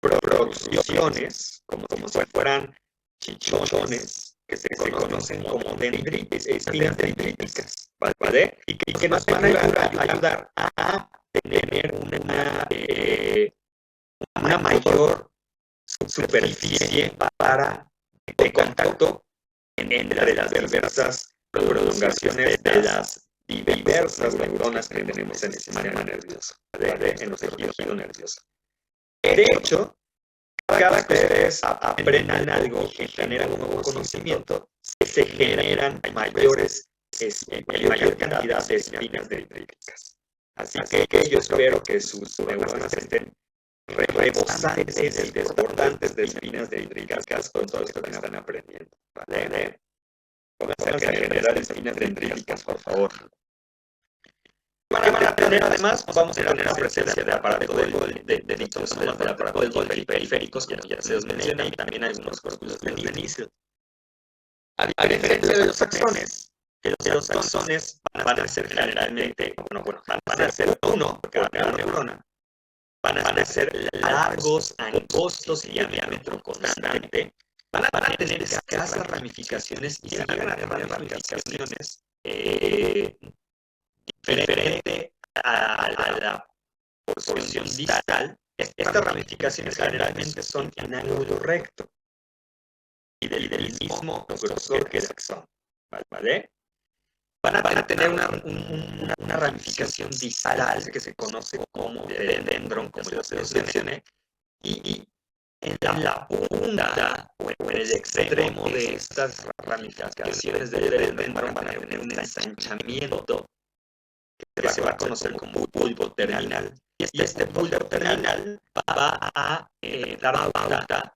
protrusiones, como si fueran chichones, que se conocen como espinas dendríticas, ¿vale? Y que nos van a ayudar a tener una mayor superficie de contacto entre las diversas prolongaciones de las diversas neuronas que tenemos en el sistema nervioso, ¿vale? En nuestro tejido nervioso. De hecho, cada vez que ustedes aprendan algo que genera un nuevo conocimiento, se generan mayor cantidad de espinas dendríticas. Así que yo espero que sus neuronas estén rebosantes y desbordantes de espinas dendríticas con todo esto que están aprendiendo, ¿vale? Pónganse a generar espinas dendríticas, por favor. Para tener además, vamos a tener la presencia de aparato de dictiosomas del aparato del Golgi periféricos, como ya se os menciona, y también algunos corpúsculos de níquel. A diferencia de los axones, que los axones van a ser generalmente, van a ser uno por cada neurona, van a ser largos, angostos y diámetro constante, van a tener escasas ramificaciones y si llegan a tener ramificaciones diferente a la porción distal, estas ramificaciones generalmente son en ángulo recto y del mismo grosor que el axón, ¿vale? Van a tener una ramificación distal que se conoce como dendron, como ya se mencioné, y en la punta o en el extremo de estas ramificaciones del dendron van a tener un ensanchamiento que se va a conocer como bulbo terminal. Y este bulbo terminal va a dar pauta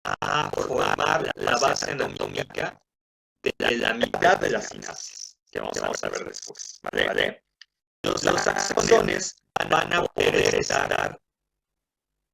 a formar la base anatómica de la mitad de las sinapsis, que vamos a ver después, ¿vale? Los axones van a poder estar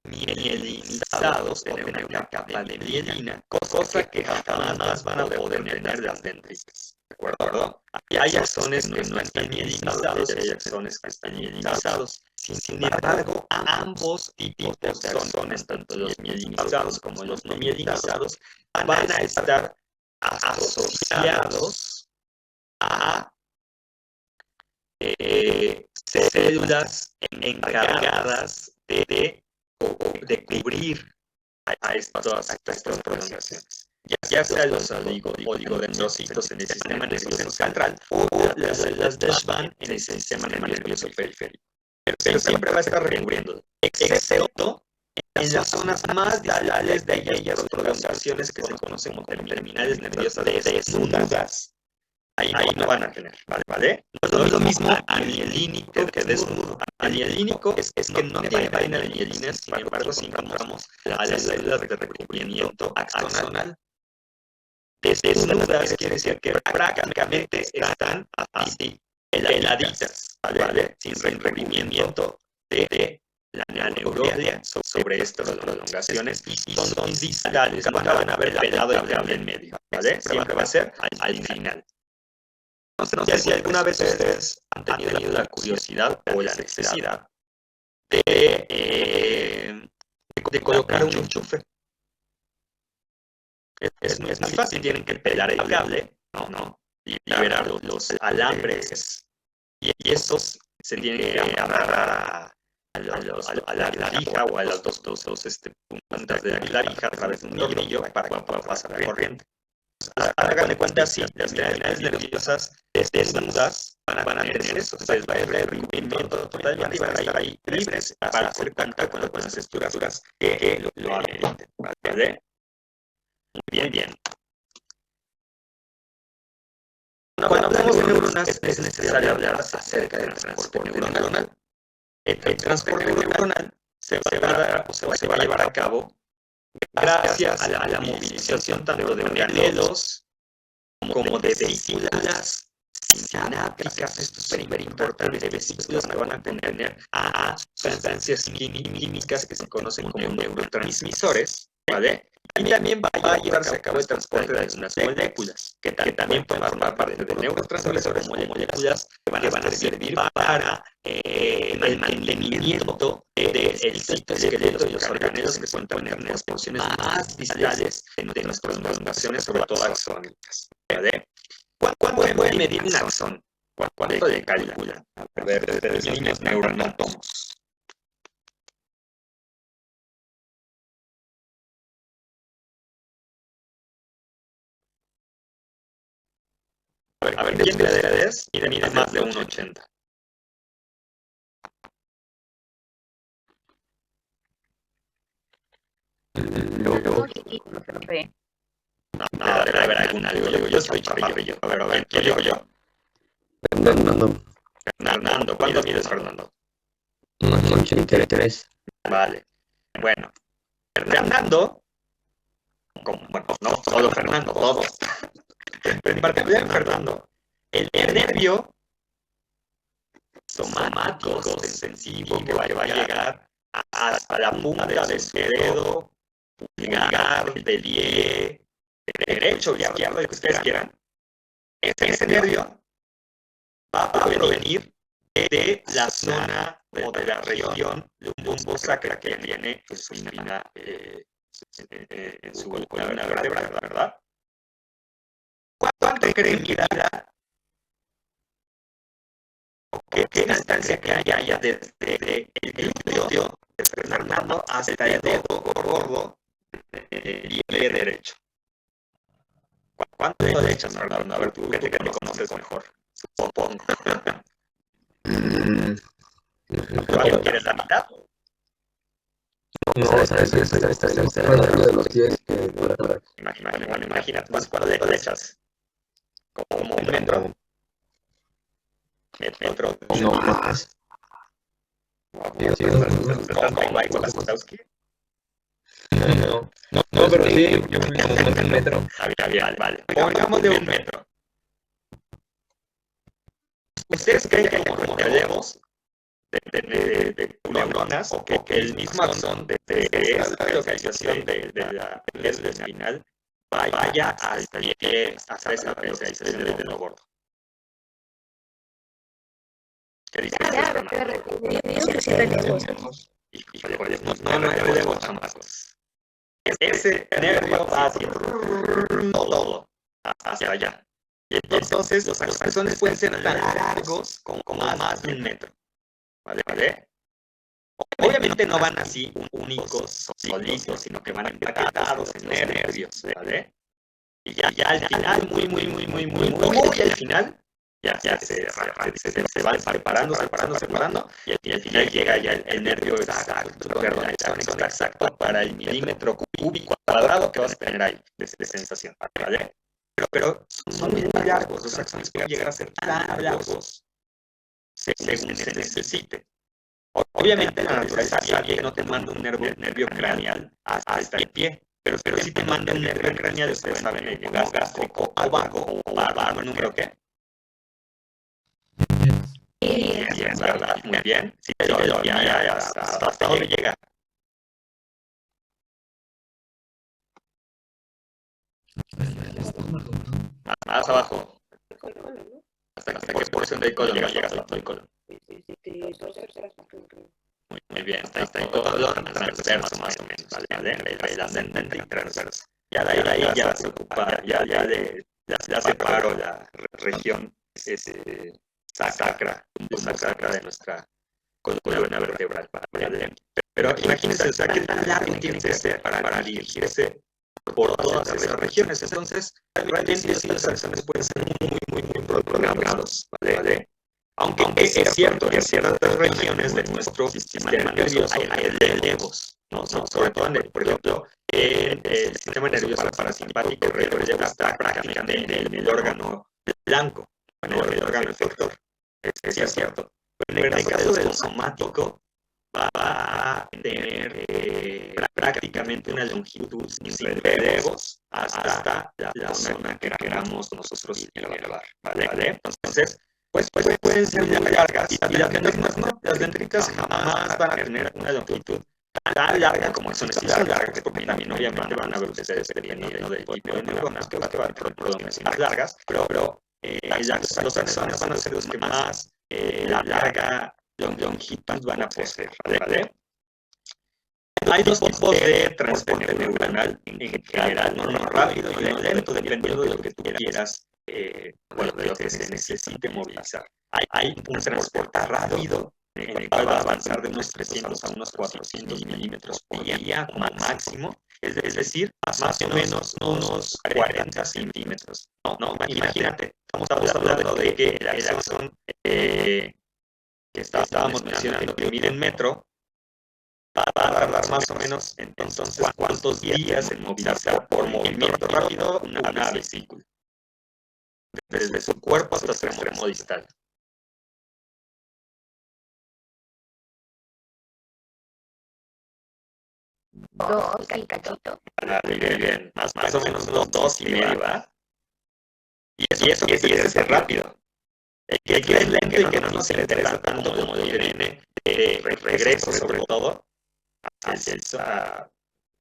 mielinizados, tener una capa de mielina, cosa que jamás van a poder tener las dendritas, ¿de acuerdo? Hay axones que no están mielinizados y hay axones que están mielinizados. Sin embargo, ambos tipos de axones, tanto los mielinizados como los no mielinizados, van a estar asociados a células encargadas de cubrir a estas prolongaciones, ya sea los oligodendrocitos en el sistema nervioso central o las células de Schwann en el sistema nervioso periférico. Pero siempre va a estar recubriendo, excepto en las zonas más distales de aquellas prolongaciones que se conocen como terminales nerviosas desnudas. Ahí no van a tener, ¿vale? No es lo mismo anielínico que desnudo. Anielínico es que no tiene vaina de mielina, sin embargo, si encontramos a las células de recubrimiento axonal desnudas, quiere decir que prácticamente están así, heladitas, ¿vale? Sin recubrimiento de la neuroglia sobre estas prolongaciones y son distales, van a haber pelado el cable en medio, ¿vale? Siempre va a ser al final. No sé si alguna vez ustedes han tenido la curiosidad o la necesidad de colocar un enchufe. Es muy fácil, tienen que pelar el cable, liberar los alambres y estos se tienen que amarrar a la clavija o a las dos puntas de la clavija a través de un tornillo para que pueda pasar la corriente. Hagan de cuenta si las terminales nerviosas desnudas van a tener eso, entonces va a haber recubrimiento totalmente y van a estar ahí libres para hacer contacto con las estructuras que lo alimentan, ¿vale? Bien. Cuando hablamos de neuronas es necesario hablar acerca del transporte neuronal. El transporte neuronal se va a llevar a cabo gracias a la movilización tanto de alelos como de vesículas sinápticas. Esto es súper importante, de vesículas que van a contener a sustancias químicas que se conocen como neurotransmisores, ¿vale? Y también va a llevarse a cabo el transporte de unas moléculas que también pueden formar parte de neurotransmisores como moléculas que van a servir para el mantenimiento del citoesqueleto y los organelos que cuentan en las porciones más distales de nuestras prolongaciones, sobre todo axónicas, ¿vale? ¿Cuánto puede medir un axón? ¿Cuánto le calcula? A ver, desde los niños neuroanatomos. A ver, ¿quién de ustedes mide más de 1,80? No, debe haber alguna. Yo soy chaparrillo. A ver, ¿quién digo yo? Fernando, ¿cuánto mides, Fernando? 1,83. Vale. Bueno, Fernando, no solo Fernando, todos. En particular, Fernando, el nervio somático extensivo que va a llegar hasta la punta de su dedo, pulgar, del pie, derecho o izquierdo, lo que ustedes quieran, ese nervio va a provenir de la zona o de la región lumbo sacra que tiene su espina en su columna vertebral, ¿verdad? ¿Cuánto creen que irá? ¿Qué distancia que haya desde el glúteo de Fernando hasta el dedo gordo del pie derecho? ¿Cuánto le echas, Fernando? A ver, tú que me conoces mejor, supongo. ¿Cuánto quieres, la mitad? No, o sea, esta de los 10 que Imagínate, pues, ¿cuánto le echas? Como un metro. Metro. no más. ¿Cómo va igual a Sotowski? No, pero sí, yo me como un metro. Vale. Pongamos de un metro. ¿Ustedes creen que como relevos de neuronas o que el mismo axón de esta localización de la médula espinal vaya hasta el pie, hasta esa localización del dedo gordo? ¿Qué dices? Yo digo que sí relevos. Híjole, no es relevo, chamacos. Ese nervio va hacia todo, hacia allá. Y entonces los axones pueden ser tan largos como más de un metro. ¿Vale? Obviamente no van así únicos, solitos, sino que van empaquetados en nervios, ¿vale? Y ya al final, muy al final, ya se van separando, y al final llega ya el nervio exacto, perdón, exacto para el milímetro cúbico cuadrado que vas a tener ahí de sensación, ¿vale? Pero son muy largos, los axones pueden llegar a ser tan largos según se necesite. Obviamente la naturaleza que no te manda un nervio craneal hasta el pie, pero sí te manda un nervio craneal, ustedes saben, el gástrico o vago o bárbaro, número qué. Bien, ¿verdad? Muy bien. Sí, ya, hasta dónde llega. Más abajo. Hasta qué porción del colon no llegas hasta el colon. Muy bien, está el colon transverso más o menos, ¿vale? El ascendente y transverso. Ya de ahí ya se ocupa, ya separo la región sacra de nuestra columna vertebral, ¿vale? Pero imagínense, o sea, qué tan largo tiene que ser para dirigirse por todas esas regiones. Entonces, realmente los axones pueden ser muy prolongados, ¿vale? Aunque es cierto que en ciertas regiones de nuestro sistema nervioso hay relevos, ¿no? Sobre todo, por ejemplo, en el sistema nervioso parasimpático, el relevo está prácticamente en el órgano blanco, bueno, el órgano efector. Es cierto. Pero en el caso del somático, va a tener prácticamente una longitud sin relevos hasta la zona que queramos nosotros elevar, ¿vale? Entonces, pues pueden ser muy largas, y las dendritas no, las dendritas jamás van a tener una longitud tan larga como son largas, porque también obviamente van a ver ustedes dependiendo del tipo de neuronas que va a tener prolongaciones más largas, pero los axones van a ser los que más la larga longitud van a poseer, ¿vale? Hay dos tipos de transporte neuronal en general, uno rápido y uno lento, dependiendo de lo que tú quieras, de lo que se necesite movilizar. Hay un transporte rápido en el cual va a avanzar de unos 300 a unos 400 milímetros por día como máximo, es decir, más o menos unos 40 centímetros. No, imagínate, estamos hablando de que el axón que estábamos mencionando, que mide en metro, va a tardar más o menos, entonces, ¿cuántos días en movilizar por movimiento rápido una vesícula? Desde su cuerpo hasta su extremo distal. Dos y cachito. Bien. Más o menos 2.5, ¿va? Y eso que sí es rápido. El que es lento y que no nos interesa tanto como el viene de regreso, sobre todo, hacia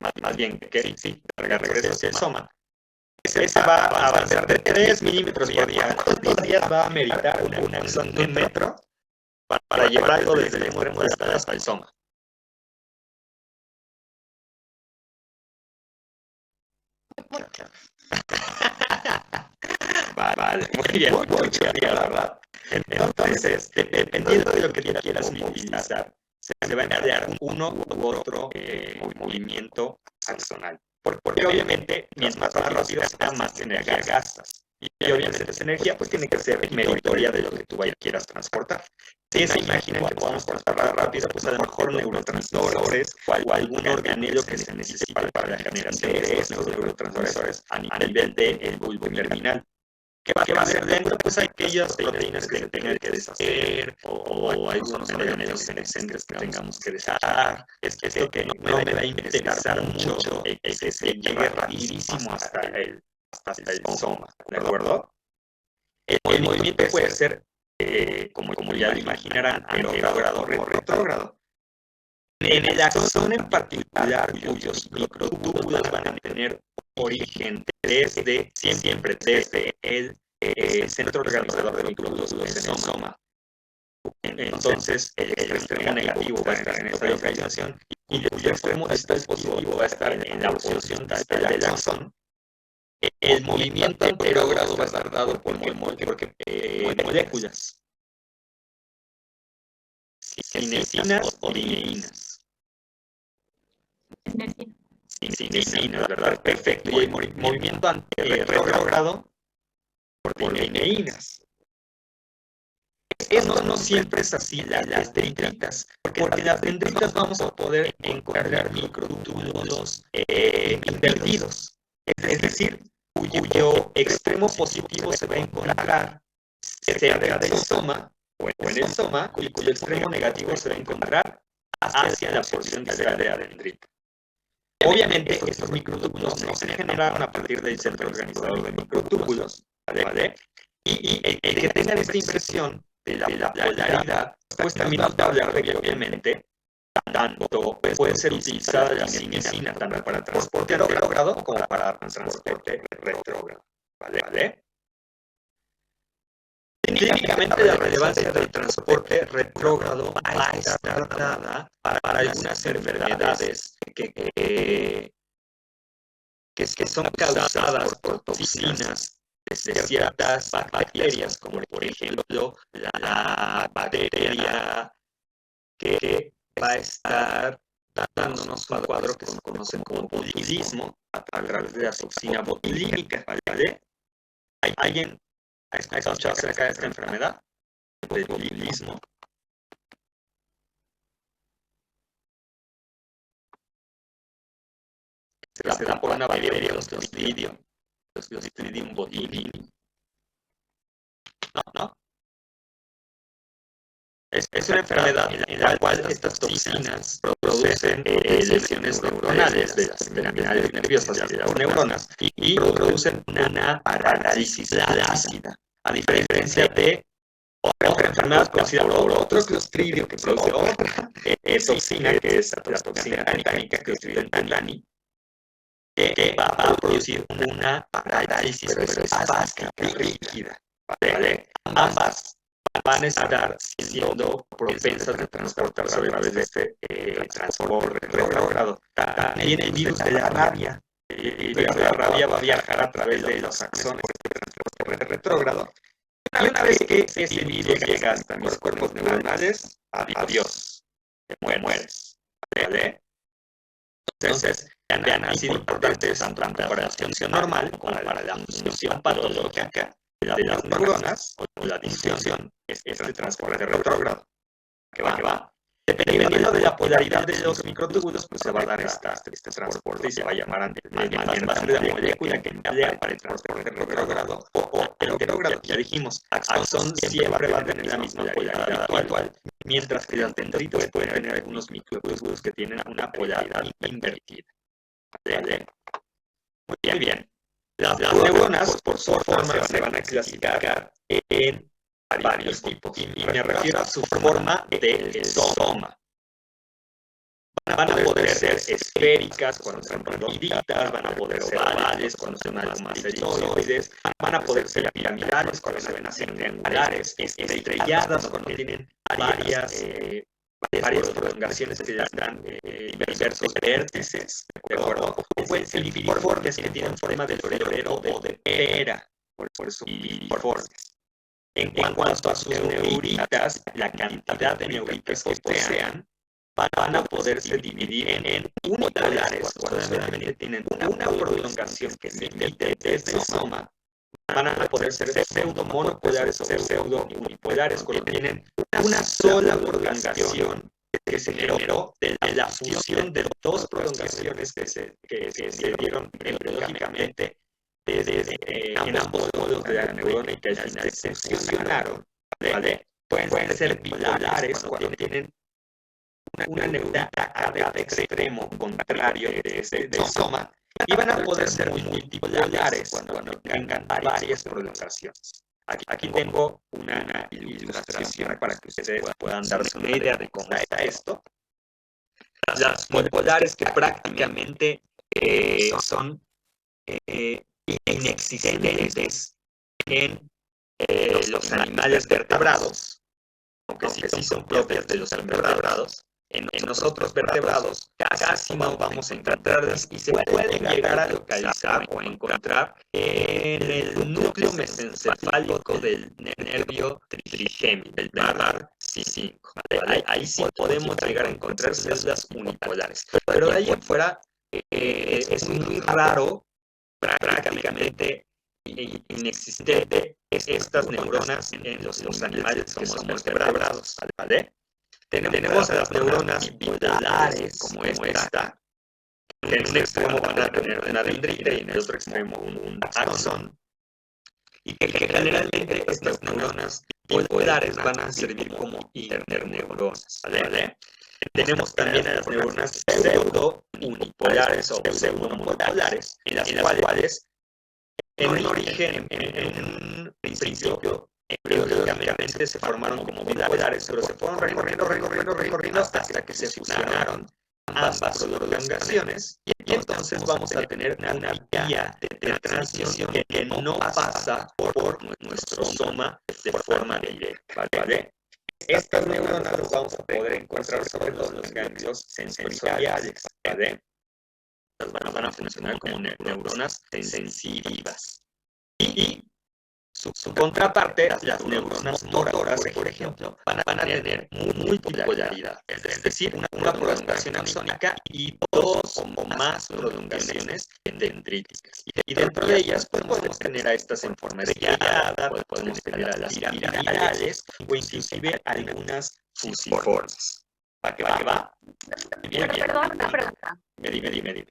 más bien que sí, regreso hacia el soma. ese va a avanzar de 3 milímetros por día. ¿Cuántos días va a meritar una acción de 1 metro para llevar algo desde el extremo hasta el soma? Vale, muy bien, mucho bien, la verdad. Entonces, dependiendo de lo que quieras utilizar, se va a emplear uno u otro movimiento axonal. Porque obviamente, mientras más rápido sea, más energía gastas. Y obviamente esa energía pues tiene que ser meritoria de lo que tú quieras transportar. Si se imaginan que podamos transportar rápido, pues a lo mejor neurotransmisores o algún organelo que se necesita para la generación de esos neurotransmisores a nivel del bulbo terminal. ¿Qué va a ser dentro? Pues aquellas proteínas que se tengan que deshacer o algunos organelos senescentes que tengamos que deshacer. Esto que no me va a interesar mucho que se llegue rapidísimo hasta el soma, ¿de acuerdo? El movimiento puede ser, como ya lo imaginarán, aerogrado o retrógrado. En el axón en particular, cuyos microtúbulos van a tener origen siempre desde el centro organizador de microtúbulos en el soma. Entonces, el extremo negativo va a estar en esta localización y el extremo positivo va a estar en la posición del axón. El movimiento anterogrado va a estar dado por moléculas. Cinesinas o lineínas. Cinesinas, ¿verdad? Perfecto. Y el movimiento retrógrado por lineínas. Eso no siempre es así, las dendritas, porque en las dendritas vamos a poder encontrar microtúbulos invertidos. Es decir, cuyo extremo positivo se va a encontrar cerca del soma o en el soma y cuyo extremo negativo se va a encontrar hacia la porción distal de la dendrita. Obviamente, estos microtúbulos no se generaron a partir del centro organizador de microtúbulos, ¿vale? Y el que tengan esta impresión de la polaridad, pues también nos va a hablar de que obviamente tanto puede ser utilizada la cinesina tanto para transporte aerogrado como para transporte retrógrado, ¿vale? Clínicamente la relevancia del transporte retrógrado va a estar dada para algunas enfermedades que son causadas por toxinas de ciertas bacterias, como por ejemplo la bacteria que va a estar dándonos un cuadro que se conoce como botulismo a través de la toxina botulínica, ¿vale? ¿Alguien ha escuchado acerca de esta enfermedad? El botulismo. Se da por una bacteria, los Clostridium botulinum. No. Es una enfermedad en la cual estas toxinas producen lesiones neuronales de las terminales nerviosas de las neuronas y producen una parálisis ácida, a diferencia de otra enfermedad conocida por otro Clostridio que produce otra toxina, que es la toxina titánica, Clostridium tetani, que va a producir una parálisis espástica rígida, ¿vale? Ambas van a estar siendo propensas de transportarse a través de este transporte retrógrado. También el virus de la rabia. El virus de la rabia va a viajar a través de los axones de transporte retrógrado. Y una vez que ese virus llega hasta mis cuerpos neuronales, adiós, te mueres, ¿vale? Entonces, han sido importantes tanto para la función normal como para la función patológica de las neuronas o la disfunción es el transporte retrógrado. Que va. Dependiendo de la polaridad de los microtúbulos, pues se va a dar este transporte y se va a llamar ante la molécula que emplea para el transporte retrógrado o heterógrado. Ya dijimos, axón siempre va a tener la misma polaridad habitual, mientras que las dendritas pueden tener algunos microtúbulos que tienen una polaridad invertida. ¿Vale? Muy bien. Las neuronas, por su forma, se van a clasificar en varios tipos. Y me refiero a su forma del soma. van a poder ser esféricas cuando son redonditas, van a poder ser ovales cuando son algo más elipsoides, van a poder ser piramidales cuando se ven así triangulares, estrelladas cuando tienen varias prolongaciones que les dan diversos vértices, ¿de acuerdo? O pueden ser filiformes que tienen forma de florero o de pera, por eso filiformes. En cuanto a sus neuritas, la cantidad de neuritas que posean van a poderse dividir en unipolares, cuando solamente tienen una prolongación que se emite desde el soma. Van a poder ser pseudomonopolares o pseudo-unipolares, cuando tienen una sola prolongación que se generó de la fusión de dos prolongaciones que se dieron embriológicamente en ambos nodos de la neurona y que al final se fusionaron, ¿vale? Pueden ser bipolares cuando tienen una neurona a cada extremo contrario del soma, y van a poder ser multipolares cuando tengan varias prolongaciones. Aquí tengo una ilustración para que ustedes puedan darse una idea de cómo está esto. Las multipolares que prácticamente son inexistentes en los animales vertebrados, aunque sí son propias de los vertebrados. En nosotros vertebrados casi no vamos a encontrarlas y se pueden llegar a localizar o encontrar en el núcleo mesencefálico del nervio trigémino, el nervar C5. Ahí sí podemos llegar a encontrar células unipolares, pero de ahí en fuera es muy raro, prácticamente inexistente estas neuronas en los animales que somos vertebrados, ¿vale? Tenemos a las neuronas bipolares como esta, que en un extremo van a tener una dendrita y en el otro extremo un axón, y que generalmente estas neuronas bipolares van a servir como interneuronas, ¿vale? Tenemos también a las neuronas pseudo-unipolares o pseudo-monopolares, en las cuales en un origen, en un principio, embriológicamente se formaron como bipolares, pero se fueron recorriendo hasta que se fusionaron ambas prolongaciones, y entonces vamos a tener una vía de transmisión que no pasa por nuestro soma de forma directa, ¿vale? Estas neuronas las vamos a poder encontrar sobre los ganglios sensoriales, ¿vale? Van a funcionar como neuronas sensitivas. Y su contraparte, las neuronas motoras, por ejemplo, van a tener multipolaridad, es decir, una prolongación axónica y dos o más prolongaciones dendríticas. Y dentro de ellas podemos tener a estas en forma estrellada, podemos tener a las piramidales o inclusive algunas fusiformes. ¿Para qué va? Bien. Perdón, una pregunta. Dime.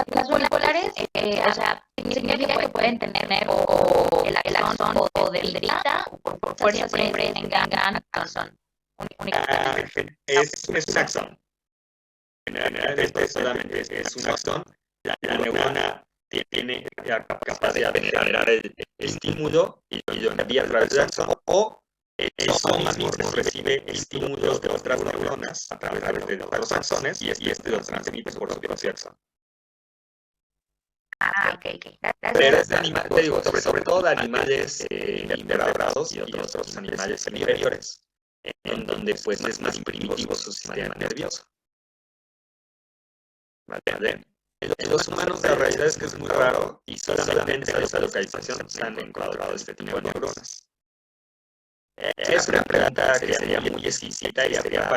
Las unipolares, o sea, significa que pueden tener o el axón o dendrita, o por fuerza siempre tengan axón. Es un axón. Generalmente solamente es un axón. La neurona tiene la capacidad de generar el estímulo y lo envía a través del axón, o el soma mismo recibe estímulos de otras neuronas a través de los axones y este lo transmite por su propio axón. Ok. Pero es de animales, te digo, sobre todo de animales invertebrados y otros animales inferiores, en donde pues es más primitivo su sistema nervioso. ¿Vale? En los humanos la realidad es que es muy raro y solamente en esa localización se han encontrado este tipo de neuronas. Es una pregunta que sería muy exquisita y sería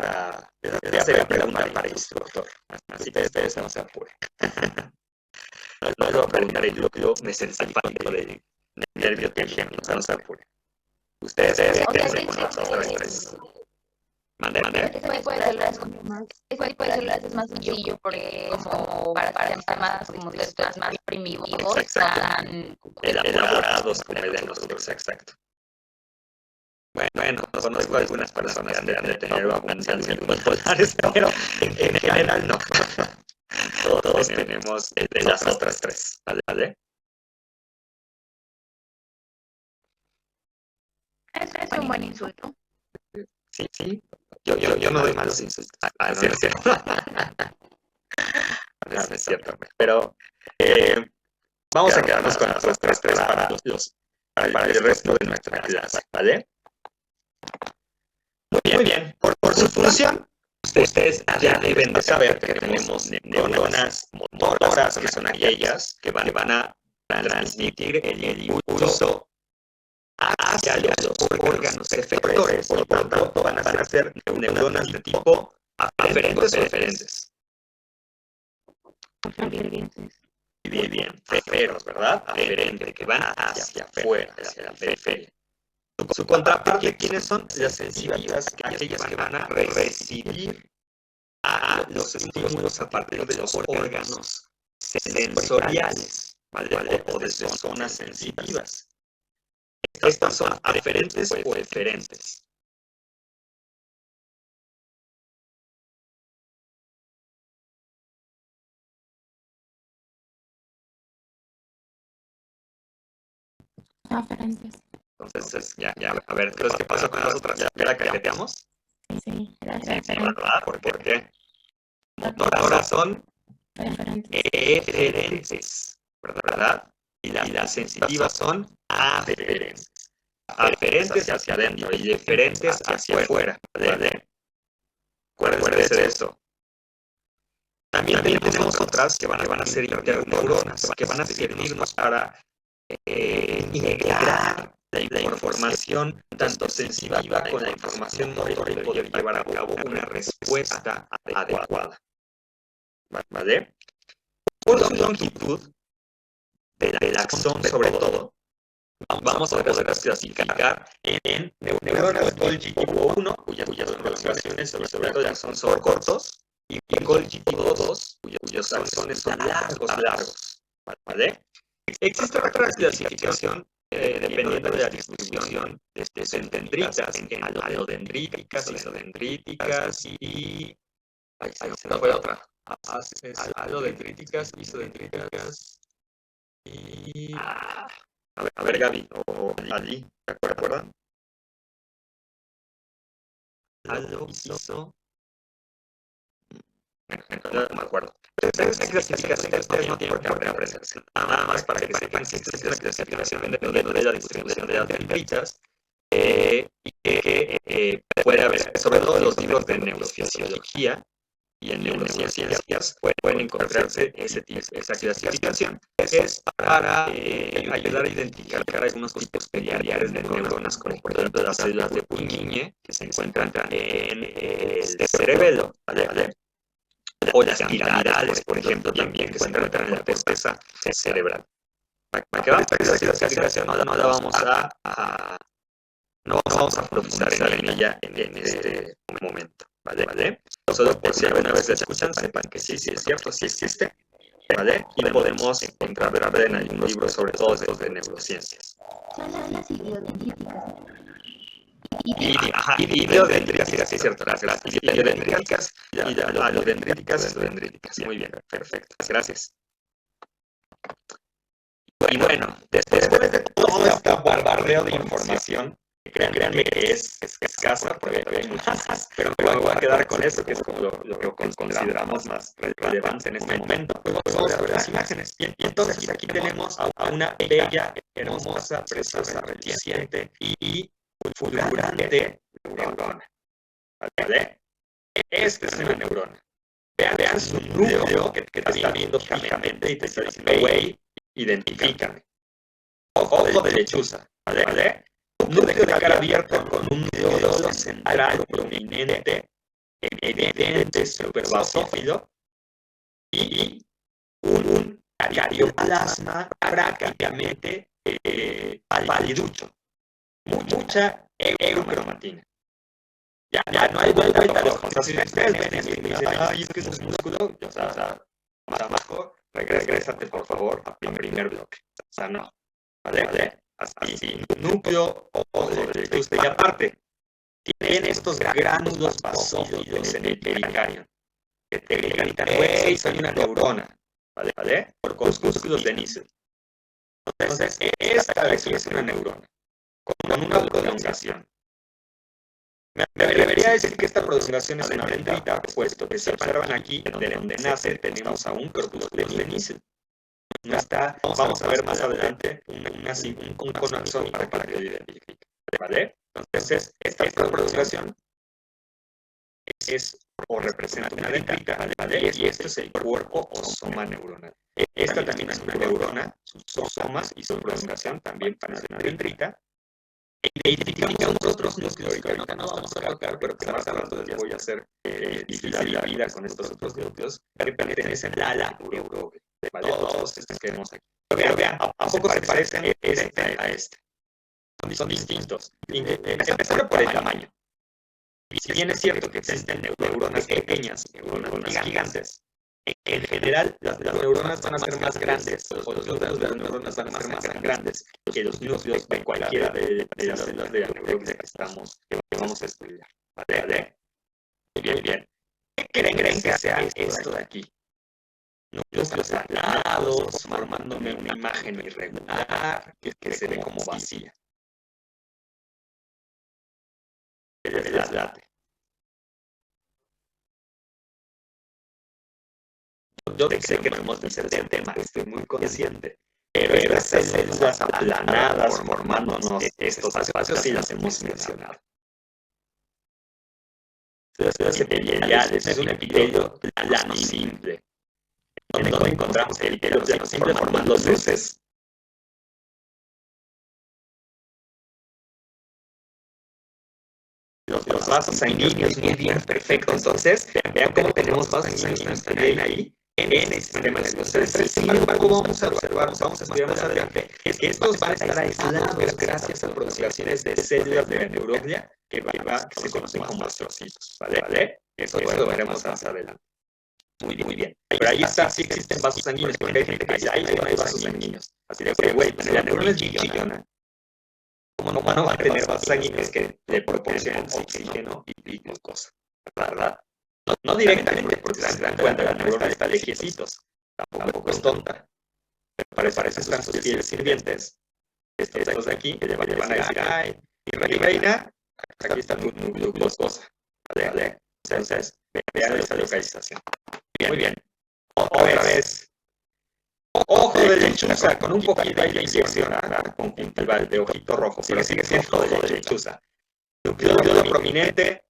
pregunta para el instructor. Así que ustedes no se apuren. No les voy a preguntar el núcleo mesencefálico del nervio trigémino, no se apuren. Ustedes quédense con las otras tres. Mande. Este tipo de células es más sencillo porque como para sistemas como estos más primitivos están elaborados como el de nosotros, exacto. Bueno, conozco algunas personas que han de tener abundancia de bipolares, pero en general no. Todos tenemos de las otras tres, ¿vale? Es un buen insulto. Sí. Yo no doy malos insultos. No, no es cierto. No es cierto. Pero vamos a quedarnos con las otras tres para el resto de nuestra clase, ¿vale? Muy bien. Por su función, ustedes ya deben de saber que tenemos neuronas motoras, que son aquellas que van a transmitir el impulso hacia los órganos efectores. Por lo tanto, van a ser neuronas de tipo aferentes o eferentes. Bien, feferos, ¿verdad? Aferente, que van hacia afuera, hacia la periferia. Su contraparte, ¿quiénes son? Las sensitivas, aquellas que van a recibir a los estímulos a partir de los órganos sensoriales, ¿vale? O de sus zonas sensitivas. Estas son aferentes o eferentes. Aferentes. Entonces, ya, a ver, entonces, ¿qué pasa con las otras? ¿Ya la cajeteamos? Sí, ¿Verdad? ¿Por qué? Motoras son eferentes, ¿verdad? Y las sensitivas son aferentes. Aferentes hacia adentro y eferentes hacia afuera, ¿vale? Acuérdense de eso. También tenemos otras que van a ser interneuronas, que van a servirnos para integrar la información tanto sensitiva con la información motora y poder llevar a cabo una respuesta adecuada. ¿Vale? Por su longitud del axón, sobre todo, vamos a poder clasificar en neuronas Golgi tipo 1, cuyas relaciones sobre todo ya son cortos, y Golgi tipo 2, cuyos axones son largos. ¿Vale? Existe otra clasificación dependiendo de la distribución de dendritas, en alodendríticas, isodendríticas y... no fue otra. Alodendríticas, isodendríticas y... A ver, Gaby, o Ali, ¿te acuerdan? Alo, iso... No me acuerdo. Esta clasificación ustedes no tienen por qué aprenderse. Nada más para que sepan que esta es la clasificación dependiendo de la distribución de las dendritas y que puede haber, sobre todo en los libros de neurofisiología y en neurociencias, pueden encontrarse esa clasificación. Es para ayudar a identificar algunos tipos peculiares de neuronas, como por ejemplo las células de Purkinje, que se encuentran en el cerebelo, ¿vale? O las piramidales, por ejemplo, también que se encuentran en la corteza cerebral. ¿Para qué va? Esta clasificación no la vamos a profundizar en ella en este momento, ¿vale? Solo por si alguna vez la escuchan, sepan que sí es cierto, sí existe, ¿vale? Y podemos encontrar en algún libro, sobre todo estos de neurociencias. Son las idiodendríticas. Y biodendríticas, sí, es cierto, las biodendríticas y alodendríticas, isodendríticas. Muy bien, perfecto, gracias. Y bueno, después de todo este bombardeo de información, créanme que es escasa, porque hay muchas, pero me voy a quedar con eso, que es como lo que consideramos más relevante en este momento. Pues vamos a ver las imágenes. Y entonces aquí tenemos a una bella, hermosa, preciosa, reluciente y fulgurante neurona. ¿Vale? Esta es una neurona. Vean su núcleo que te está viendo fijamente y te está diciendo, güey, identifícame. Ojo de lechuza, ¿vale? Un núcleo de cara abierto con un nódulo central prominente, evidente, superbasófilo y un carioplasma prácticamente paliducho. Mucha eurocromatina. Ya no hay vuelta de hoja. O sea, si ustedes ven esto y me dicen, ay, es que es un músculo, o sea, más abajo, regrésate por favor a primer bloque. O sea, no. ¿Vale? Así, núcleo o de lechuza. Y aparte, tienen estos gránulos basófilos en el pericardio que te gritan, hey, soy una neurona. ¿Vale? Por corpúsculos de Nissen. Entonces, esta vez es una neurona con una prolongación. Me debería decir que esta prolongación es una dendrita, puesto que si observan aquí, de donde nace, tenemos a un corpúsculo de Nice. No está, vamos a ver más adelante un cono axón para que lo identifique, ¿vale? Entonces, esta prolongación es o representa una dendrita, ¿vale? Y este es el cuerpo o soma neuronal. Esta también es una neurona, sus somas y su prolongación también parece una dendrita. E identificamos otros núcleos que ahorita no vamos a tocar, pero que más adelante les voy a hacer difícil la vida con estos otros núcleos que pertenecen a la neuroglia, ¿vale? Todos estos que vemos aquí. Pero vean, ¿a poco se parecen a este? Son distintos. Empezando por el tamaño. Si bien es cierto que existen neuronas pequeñas, neuronas gigantes, en general las neuronas van a ser más grandes, o los núcleos de las neuronas van a ser más grandes que los núcleos de cualquiera de las células de la neuroglia que vamos a estudiar. ¿Vale? Bien. ¿Qué creen que sea esto de aquí? Núcleos aplanados, formándome una imagen irregular que se ve como vacía. El deslate. Yo sé que no hemos de hacer el tema, estoy muy consciente, pero estas células aplanadas formándonos estos espacios sí las hemos mencionado. Células epiteliales es un epitelio plano simple, donde encontramos el epitelio plano simple formando luces. Los vasos sanguíneos muy bien, perfecto. Entonces, vean cómo tenemos vasos sanguíneos también ahí en el sistema nervioso. Sin embargo, vamos a observar, vamos a estudiar más adelante, es que estos van a estar aislados gracias a prolongaciones de células de la neuroglia que se conocen como astrocitos, ¿vale? Eso lo veremos más adelante. Muy bien. Pero ahí está, sí existen vasos sanguíneos, porque hay gente que dice, ahí no hay vasos sanguíneos. Así de, güey, la neurona es chillona. ¿Cómo no va a tener vasos sanguíneos que le proporcionan oxígeno y glucosa? ¿Verdad? No directamente, porque se dan cuenta, la neurona está lejecitos. Tampoco es tonta. Parece están sus fieles sirvientes. Estos de aquí, que le van a decir, ay, mi reina, aquí está tu glucosa. ¿Vale? Entonces, vean esta localización. Muy bien. Otra vez. Ojo de lechuza con un poquito de inyección conjuntiva de ojito rojo, pero sigue siendo ojo de lechuza. Núcleo prominente,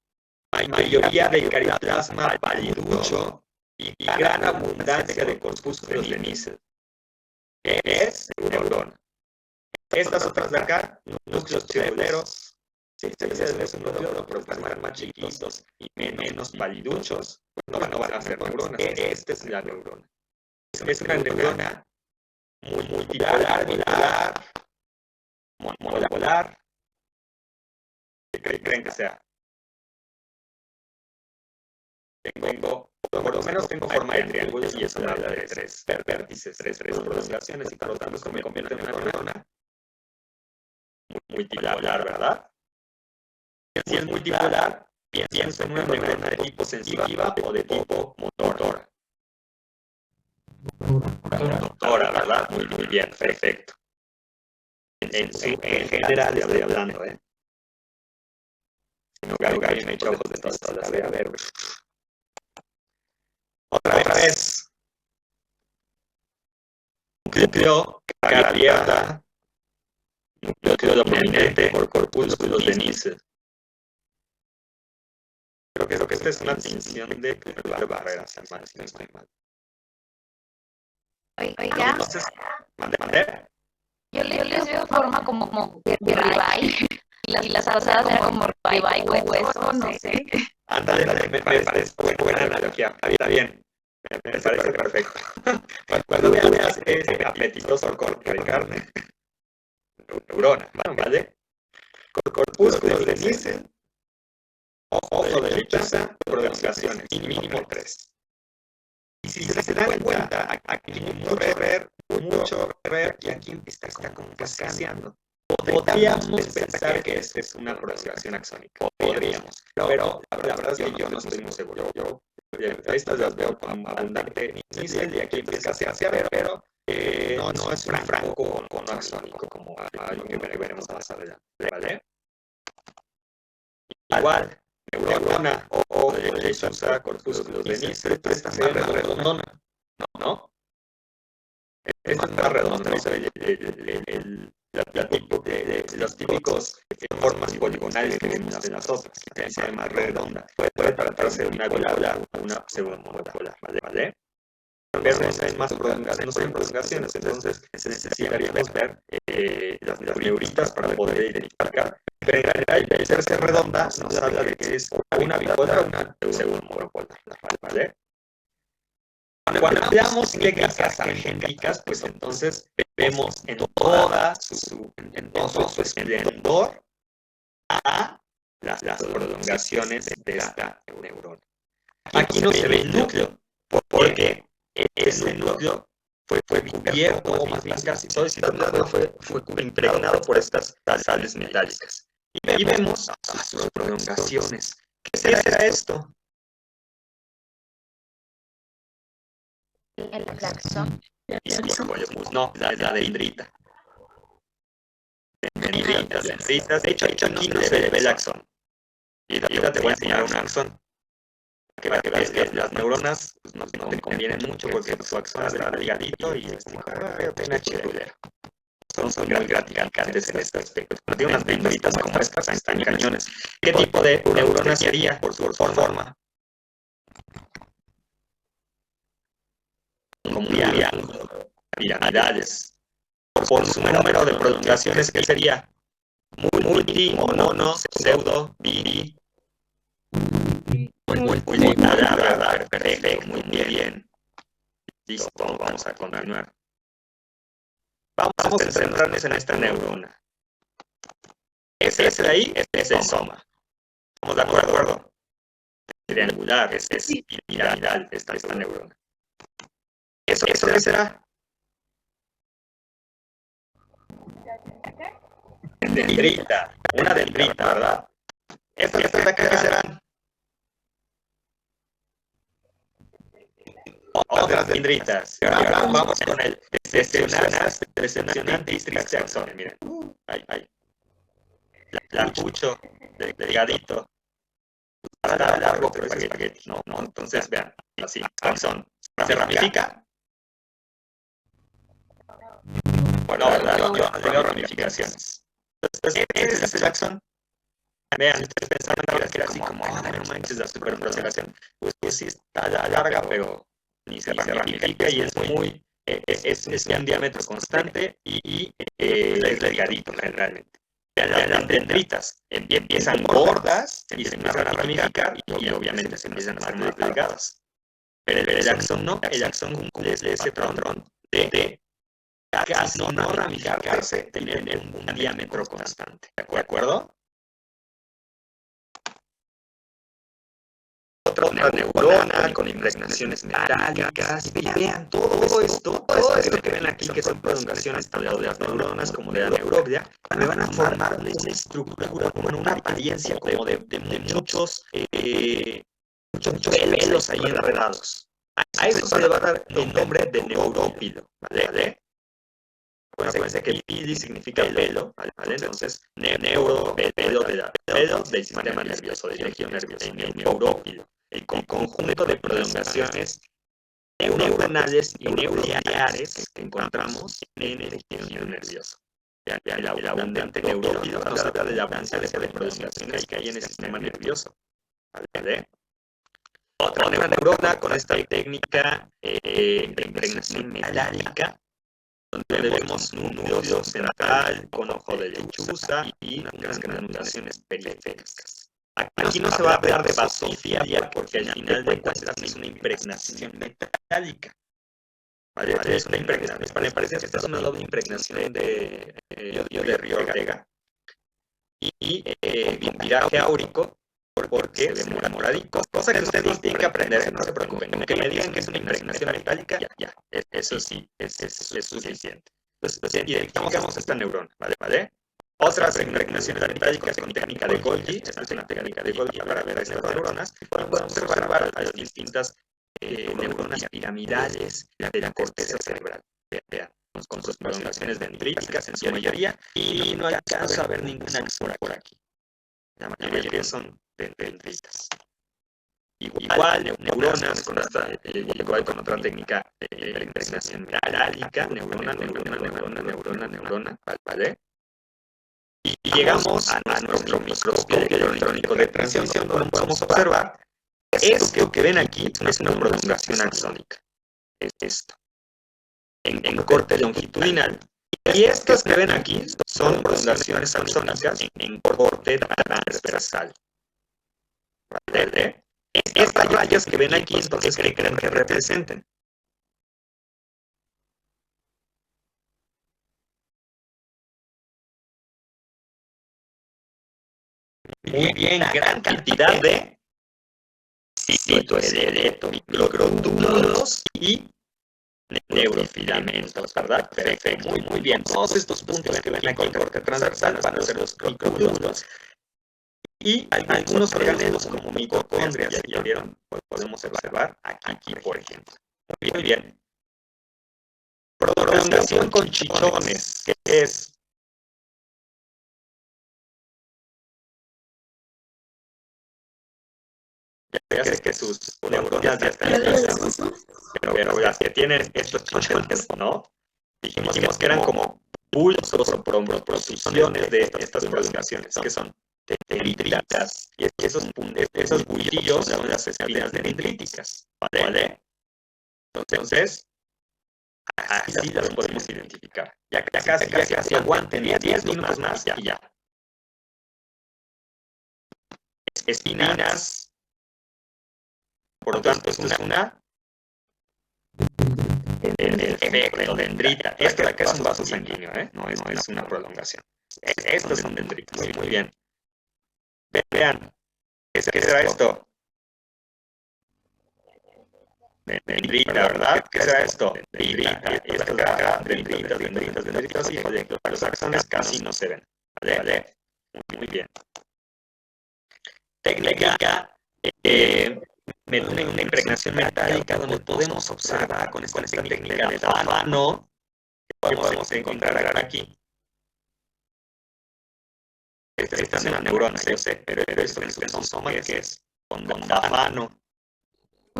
mayoría de caritoplasma paliducho y gran abundancia de corpúsculos de Nice. ¿Qué es? Neurona. Estas otras de acá, núcleos cerebreros, si es un núcleo, pero están más chiquitos y menos paliduchos, no van a ser neuronas. Esta es la neurona. Es una neurona muy multipolar, bipolar, monopolar. ¿Qué creen que sea? Por lo menos tengo forma de triángulo y es una de tres vértices, tres prolongaciones y por lo tanto esto me convierte en una neurona multipolar, ¿verdad? Si es multipolar, pienso en una neurona de tipo sensitiva o de tipo motora. Motora, ¿verdad? Muy bien, perfecto. En general estoy hablando, ¿eh? Si no, Gary me echa ojos de todas las voy a ver. Otra vez. Núcleo, cara abierta. Núcleo dominante por corpúsculos de Nice. Creo que esta es una tinción de barreras, si no estoy mal. Oiga, Entonces, mande. yo les veo forma como de ribeye y las asadas eran como ribeye con hueso, no sé. Ándale, me parece buena analogía. Está bien. Me parece perfecto. Cuando veas ese apetitoso corte de carne, neurona, ¿vale? Corpúsculos de Nice, ojo de lechuza, prolongaciones, mínimo 3. Y si se dan cuenta, aquí mucho ver, y aquí está como cascaseando. Podríamos pensar que esta es una prolongación axónica. Podríamos. Pero la verdad es que yo no estoy muy seguro. Yo estas las veo con abundante níquel y aquí empieza a cascasear, pero no es un franco con axónico, como algo que veremos más adelante. ¿Vale? Igual, neurona o lechuza, corpúsculo venice, esta es más redondona, ¿no? Esta es más redonda, ¿no? Los típicos formas poligonales que vemos en las otras, que sea más redonda. Puede tratarse de una bipolar o una pseudomonopolar, ¿vale? Pero no hay más prolongaciones, entonces necesitaríamos ver las neuritas para poder identificar. Pero en realidad, el hacerse redonda nos habla de que es una bipolar o una pseudomonopolar, ¿vale? Cuando veamos plegas argénticas, pues entonces vemos en todo su esplendor a las prolongaciones de esta neurona. Aquí no se ve el núcleo, porque ese núcleo fue cubierto, o más bien casi todo ese núcleo fue impregnado por estas sales metálicas. Y vemos a sus prolongaciones. ¿Qué será esto? El claxon. No, la dendrita. Dendritas. De hecho, aquí no se ve el axón. Y ahorita te voy a enseñar un axón. Para que veas que las neuronas pues, no te convienen mucho porque su axón está ligadito y es una chirulera. Son muy gratificantes en este aspecto. Pero tiene unas dendritas como estas, están cañones. ¿Qué tipo de neurona sería por su forma? Como piramidales. Por su número de prolongaciones, ¿qué sería? Multi, mono, pseudo, biri. Perfecto, muy bien. Listo, vamos a continuar. Vamos a centrarnos en esta neurona. Ese de ahí es el soma. ¿Estamos de acuerdo? Triangular, es piramidal esta neurona. ¿Eso qué será? Dendrita, una dendrita, ¿verdad? ¿Estas de acá qué serán? Otras dendritas. Ahora vamos con el decepcionante distrito axón. Miren, ahí. Largucho, delgadito. Está largo, pero es espagueti, ¿no? Entonces, vean, así, axón. ¿Se ramifica? Bueno, no tengo ramificaciones. Entonces, ese es el axón. Vean, ustedes pensaban que era así como, no manches, la superprolongación. Pues sí está larga, pero ni se ramifica y es muy, es un diámetro constante y es delgadito generalmente. Las dendritas empiezan gordas y se empiezan a ramificar y obviamente se empiezan a hacer más delgadas. Pero el axón no, el axón cumple ese patrón de casi no ramificarse, tener un diámetro constante. ¿De acuerdo? Otra neurona con impregnaciones metálicas. Y vean, todo esto que ven aquí, que son prolongaciones tanto de las neuronas como de la neuroglia, me van a formar una estructura, como una apariencia como de muchos pelos ahí enredados. A eso se le va a dar el nombre de neurópilo, ¿vale? Acuérdense que el pili significa pelo, ¿vale? Entonces, pelo del sistema nervioso, del tejido nervioso, el neurópilo. El conjunto de prolongaciones neuronales y neuronucleares que encontramos en el tejido nervioso. El abundante neurópilo nos habla de la abundancia de prolongaciones que hay en el sistema nervioso, ¿vale? Otra neurona con esta técnica de impregnación metálica, donde vemos un núcleo central con ojo de lechuza y unas granulaciones periféricas. Aquí no se va a hablar de basofia porque al final de cuentas es una impregnación metálica. ¿Vale? Es una impregnación. Me parece que esta es una doble impregnación de Río Ortega. Y viraje áurico porque se ve moradito. Cosa que ustedes tienen que aprender, no se preocupen. Con que me digan que es una impregnación metálica, ya. Eso sí, es suficiente. Entonces, identificamos esta neurona, ¿vale? Otras impregnaciones metálicas con técnica de Golgi, esta es una técnica de Golgi para ver estas neuronas, podemos observar a las distintas neuronas piramidales de la corteza cerebral. Vean, con sus prolongaciones dendríticas en su mayoría, y no alcanza a ver ninguna por aquí. La mayoría son dendritas. Igual, neuronas, igual con otra técnica de impregnación metálica, neurona, ¿vale? Y llegamos a nuestro microscopio electrónico de transición, como podemos observar, esto que ven aquí es una prolongación axónica. Es esto. En corte longitudinal. Y estas que ven aquí son prolongaciones axónicas en corte transversal. ¿Vale? Estas rayas que ven aquí, entonces, ¿qué creen que representen? Muy bien, gran cantidad de citoesqueleto, microtúbulos y neurofilamentos, ¿verdad? Perfecto, muy bien. Todos estos puntos que ven aquí en corte transversal van a ser los microtúbulos. Y algunos organismos como mitocondrias, ya vieron, podemos observar aquí, por ejemplo. Muy bien. Prolongación con chichones, que es ya sé que sus neuronas ya están pero las que tienen estos chichones, ¿no? Dijimos que eran como bultos o proposiciones de estas prolongaciones, que son dendritas, y esos bultillos son las espinas dendríticas, ¿vale? Entonces, así las podemos identificar. Ya casi aguanten 10 minutos más y ya. Espinas, por lo tanto, es una efecto dendrita. Esto de acá es un vaso sanguíneo, no es una prolongación. Estos son dendritas. Muy bien. Vean, ¿qué será esto? Dendrita, ¿verdad? ¿Qué será esto? Dendrita. Esto de acá, dendritas. Híjole, los axones casi no se ven. ¿Vale? Muy bien. Técnica. Una impregnación metálica donde podemos observar con esta técnica de Dafano que podemos encontrar aquí. Esta es una neurona, yo sé, pero esto es un cromosoma que es con Dafano.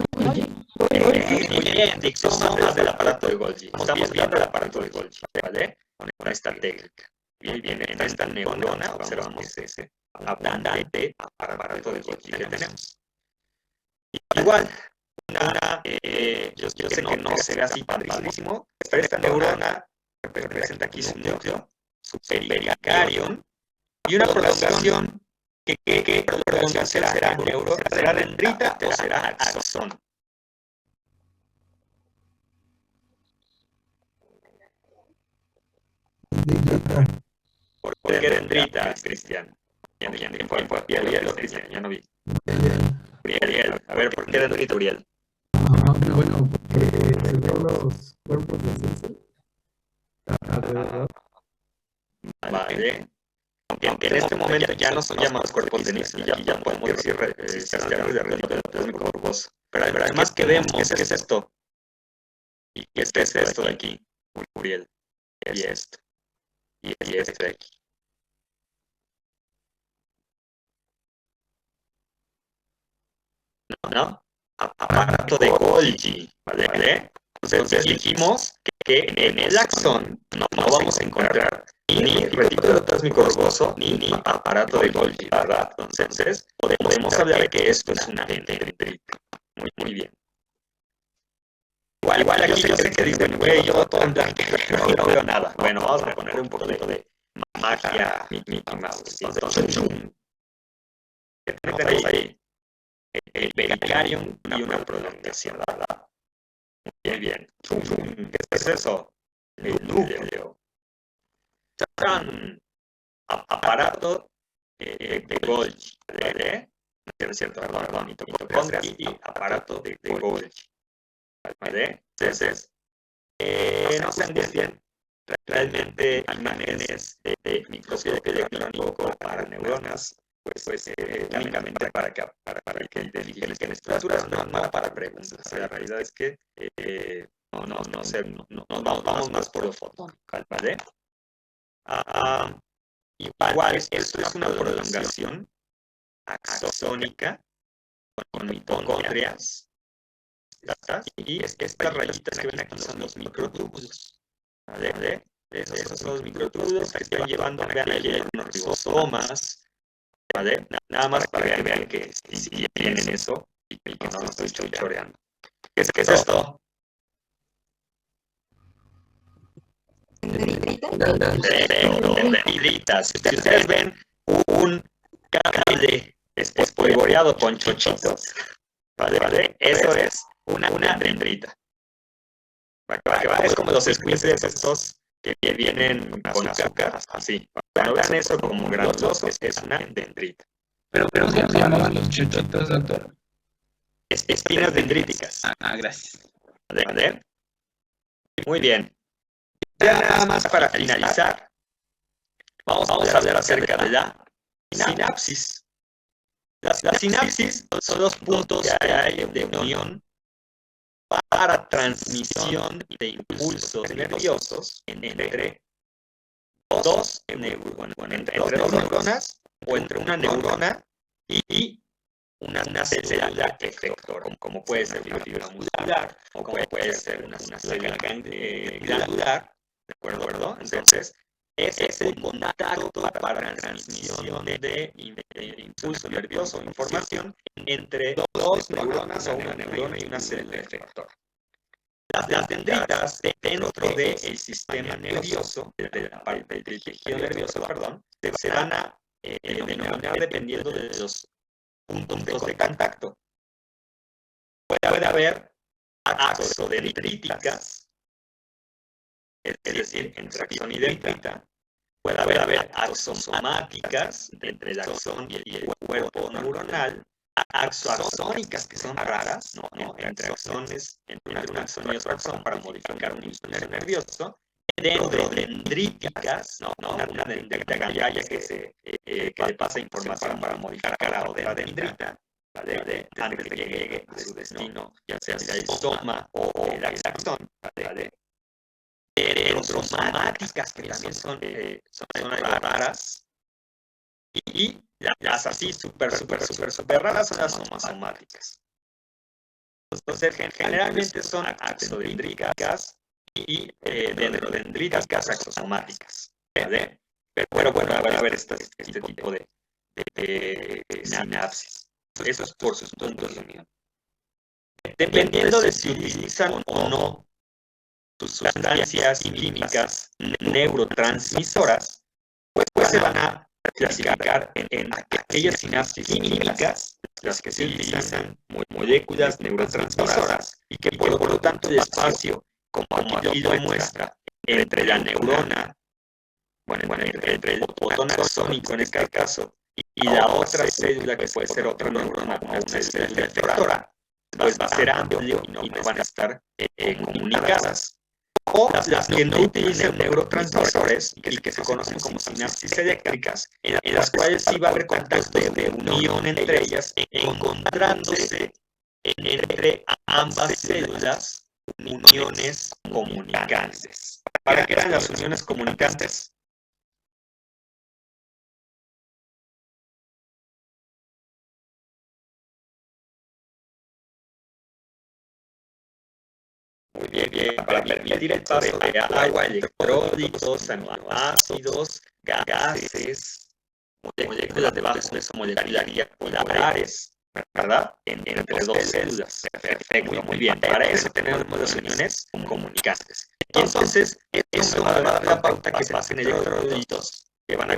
Muy bien, dixosomas del aparato de Golgi. Estamos viendo el aparato de Golgi, ¿vale? Con esta técnica. Bien, en esta neurona observamos ese abundante aparato de Golgi que tenemos. Igual, yo sé que no se ve así padrísimo, pero esta neurona representa aquí su núcleo, su pericarium, y una prolongación que prolongación será neuro, será dendrita o será axón. ¿Por qué dendrita, Cristian? Ya no vi. Uriel, a ver, ¿por qué dendrita, Uriel? Bueno, porque según los cuerpos de César alrededor. Vale. Aunque en este momento ya no son llamados cuerpos de Nissen, ya podemos decir sistemas de retículo endoplasmático bulboso. Pero además que vemos, ¿qué es esto? Y este es esto de aquí, Uriel. Y esto. Y este de aquí. ¿No? Aparato de Golgi, ¿vale? Entonces dijimos que en el axón no vamos a encontrar ni retículo endoplasmático bulboso ni aparato de Golgi, ¿verdad? Entonces podemos hablar de que esto es una dendrita. Muy bien. Igual aquí yo sé que dicen, güey, yo todo en blanco, pero no veo nada. Bueno, vamos a poner un poco de magia Mickey Mouse. Entonces, ¿qué tenemos ahí? El pericarium y una prolongación, ¿verdad? Muy bien. ¿Qué es eso? El núcleo. Aparato de Golgi, ¿vale? No es cierto, perdón, mitocondrias y aparato de Golgi, ¿vale? Entonces, no se angustien. Realmente imágenes de microscopio electrónico para neuronas, pues únicamente para que identifiquen estructuras, no para preguntas. La realidad es que no vamos más por lo fotónico, ¿vale? Igual, esto es una prolongación axónica con mitocondrias. Y estas rayitas que ven aquí son los microtúbulos. ¿Vale? Esos son los microtúbulos que están llevando, vean ahí hay unos ribosomas. ¿Vale? Nada más para que vean que sí tienen eso y que no lo estoy choreando. ¿Qué es esto? Dendritas. Si ustedes ven un cable espolvoreado con chochitos, ¿vale? Eso es una dendrita. Es como los squinkles estos que vienen con azúcar, así. Cuando vean eso como granuloso, es una dendrita. Pero ¿cómo se llamaban los chochitos, doctor? Espinas dendríticas. Gracias. ¿Vale? Muy bien. Ya nada más para finalizar, vamos a hablar acerca de la sinapsis. La sinapsis son los puntos que hay de unión para transmisión de impulsos nerviosos entre dos neuronas o entre una neurona y una célula efector, como puede ser una fibra muscular o como puede ser una célula glandular, ¿de acuerdo? Entonces, es el contacto para transmisión de impulso nervioso o información entre dos neuronas o una neurona y una célula efector. Las dendritas dentro del sistema nervioso, de la parte del tejido nervioso, se van a denominar dependiendo de los puntos de contacto. Puede haber axodendríticas, es decir, entre axón y dendrita. Puede haber axosomáticas entre el axón y el cuerpo neuronal. Axónicas, que son raras, ¿no? Entre axones, entre un axón y otro axón para modificar un impulso nervioso. Dendríticas, ¿no? Una dendrita gallaya que le pasa información para modificar a otra dendrita, ¿vale? Antes de que llegue a su destino, ya sea el soma o el axón, ¿vale? Dendrosomáticas, que también son raras. Y las así súper raras son las somáticas. Entonces, generalmente son axodendríticas y dendrodendríticas axosomáticas, ¿vale? Pero bueno, van a haber este tipo de sinapsis. Eso es por sus puntos de unión. Dependiendo de si utilizan o no sus sustancias químicas neurotransmisoras, pues se van a clasificar en aquellas sinapsis químicas, las que se utilizan moléculas neurotransmisoras y que por lo tanto el espacio, como aquí lo muestra, entre la neurona, entre el botón axónico en este caso, y la otra célula que puede ser otra neurona o una célula efectora, pues va a ser amplio y no van a estar comunicadas. O las que no utilizan neurotransmisores y que se conocen como sinapsis eléctricas, en las cuales sí va a haber contacto de unión entre ellas, encontrándose entre ambas células uniones comunicantes. ¿Para qué eran las uniones comunicantes? Muy bien, para permitir el paso de agua, electrolitos, aminoácidos, gases, moléculas de bajo peso molecular y polares, ¿verdad? Entre dos células. Perfecto, muy bien. Para eso tenemos las uniones comunicantes. Y entonces, eso va a dar la pauta que se pasen electrolitos que van a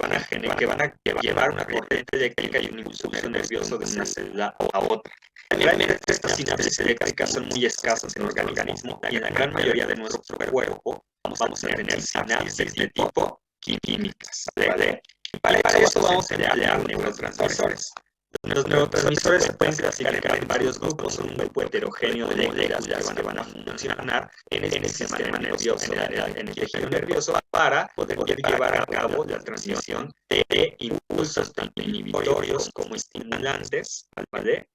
llevar una corriente eléctrica y un impulso nervioso de una célula a otra. Realmente estas sinapsis eléctricas son muy escasas en el organismo y en la gran mayoría de nuestro cuerpo vamos a tener sinapsis de tipo químicas, ¿vale? Y para eso vamos a emplear neurotransmisores. Los neurotransmisores se pueden clasificar en varios grupos, un grupo heterogéneo de moléculas que van a funcionar en el sistema nervioso, en el tejido nervioso, para poder llevar a cabo la transmisión de impulsos tanto inhibitorios como estimulantes, ¿vale?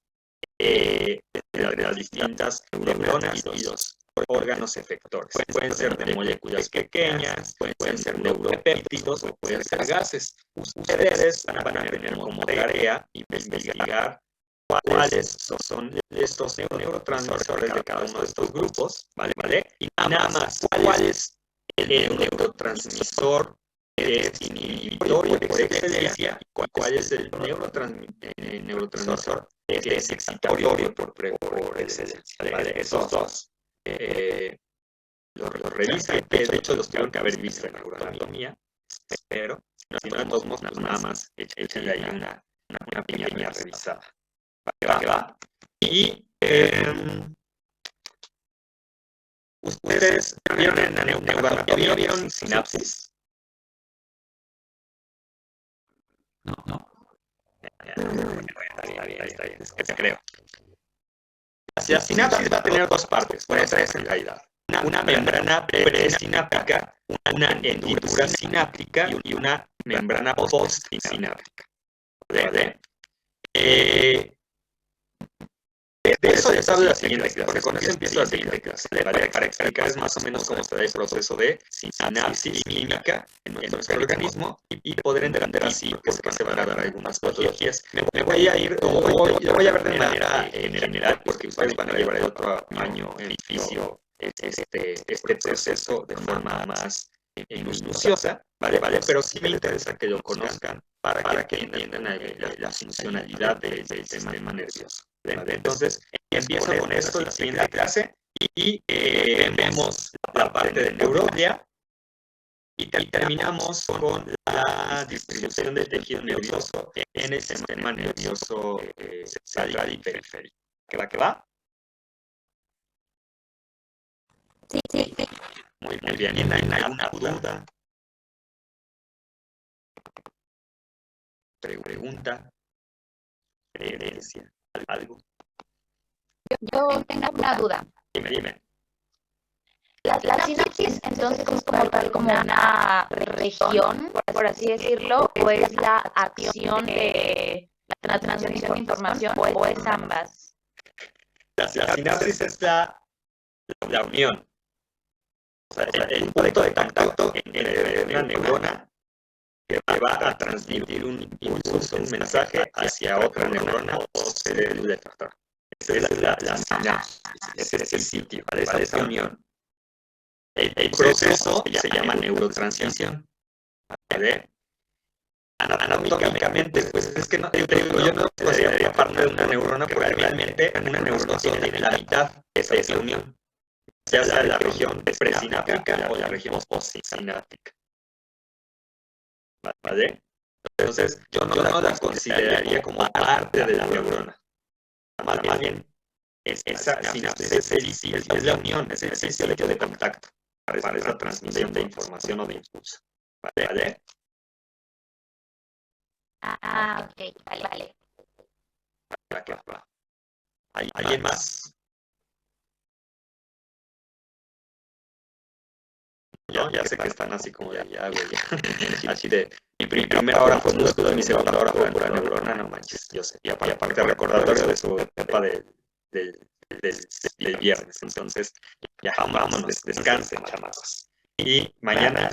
De las distintas neuronas y los órganos efectores. Pueden ser de moléculas pequeñas, pueden ser neuropéptidos o pueden ser gases. Ustedes van a tener como tarea investigar cuáles son estos neurotransmisores de cada uno de estos grupos, ¿vale? Y nada más, cuál es el neurotransmisor que es inhibitorio por excelencia y cuál es el neurotransmisor que es excitatorio por excelencia, ¿vale? Esos dos los revisan, que de hecho los tuvieron que haber visto en anatomía, pero si no, de todos modos, nada más échenle ahí una pequeña revisada. ¿Va? Y ustedes vieron en la neuroanatomía, ¿vieron sinapsis? No. Está bien, es que te creo. La sinapsis va a tener dos partes, por esa es en realidad. Una membrana presináptica, una hendidura sináptica y una membrana postsináptica. ¿Vale? De eso les hablo la siguiente clase, porque con eso empiezo la siguiente clase, ¿vale? Para explicarles más o menos cómo está el proceso de sinapsis química en nuestro organismo y poder entender así por qué se van a dar algunas patologías. Me voy a ir, lo voy a ver de manera general, porque ustedes van a llevar el otro año en edificio este proceso de forma más minuciosa, ¿vale? Pero sí me interesa que lo conozcan para que entiendan la funcionalidad del sistema nervioso. ¿Vale? Entonces, empiezo con esto la siguiente clase y vemos la parte de neuroglia y terminamos con la distribución del tejido nervioso en el sistema nervioso central y periférico. ¿Qué va? Sí. Muy bien. ¿Hay alguna duda? Pregunta. Creencia. ¿Algo? Yo tengo una duda. Dime. La sinapsis, entonces, es como tal como una región, por así decirlo, o es la acción de la transmisión de información, o es ambas. La sinapsis es la unión. O sea, el punto de contacto entre una neurona que va a transmitir un impulso, un mensaje hacia otra neurona o célula efector. Esa es la sinapsis, ese es el sitio, ¿vale? Esa unión. El proceso se llama neurotransmisión, ¿vale? Anatómicamente, pues es que no, yo no podría parte de una neurona porque realmente una neurona tiene la mitad de esa unión, ya sea la región presináptica o la región postsináptica, ¿vale? Entonces, yo no la consideraría como parte de la neurona. Más bien, esa sinapsis es la unión, es el sitio de contacto para esa transmisión de información o de impulso. ¿Vale? Ok, vale. ¿Alguien más? Ya sé que están así como de ya, güey, ya. Así de, mi primera hora fue músculo y mi segunda hora fue pura neurona, no manches, yo sé. Y aparte recordatorio de su etapa del viernes. Entonces, ya vámonos, descansen, chamacos. Y mañana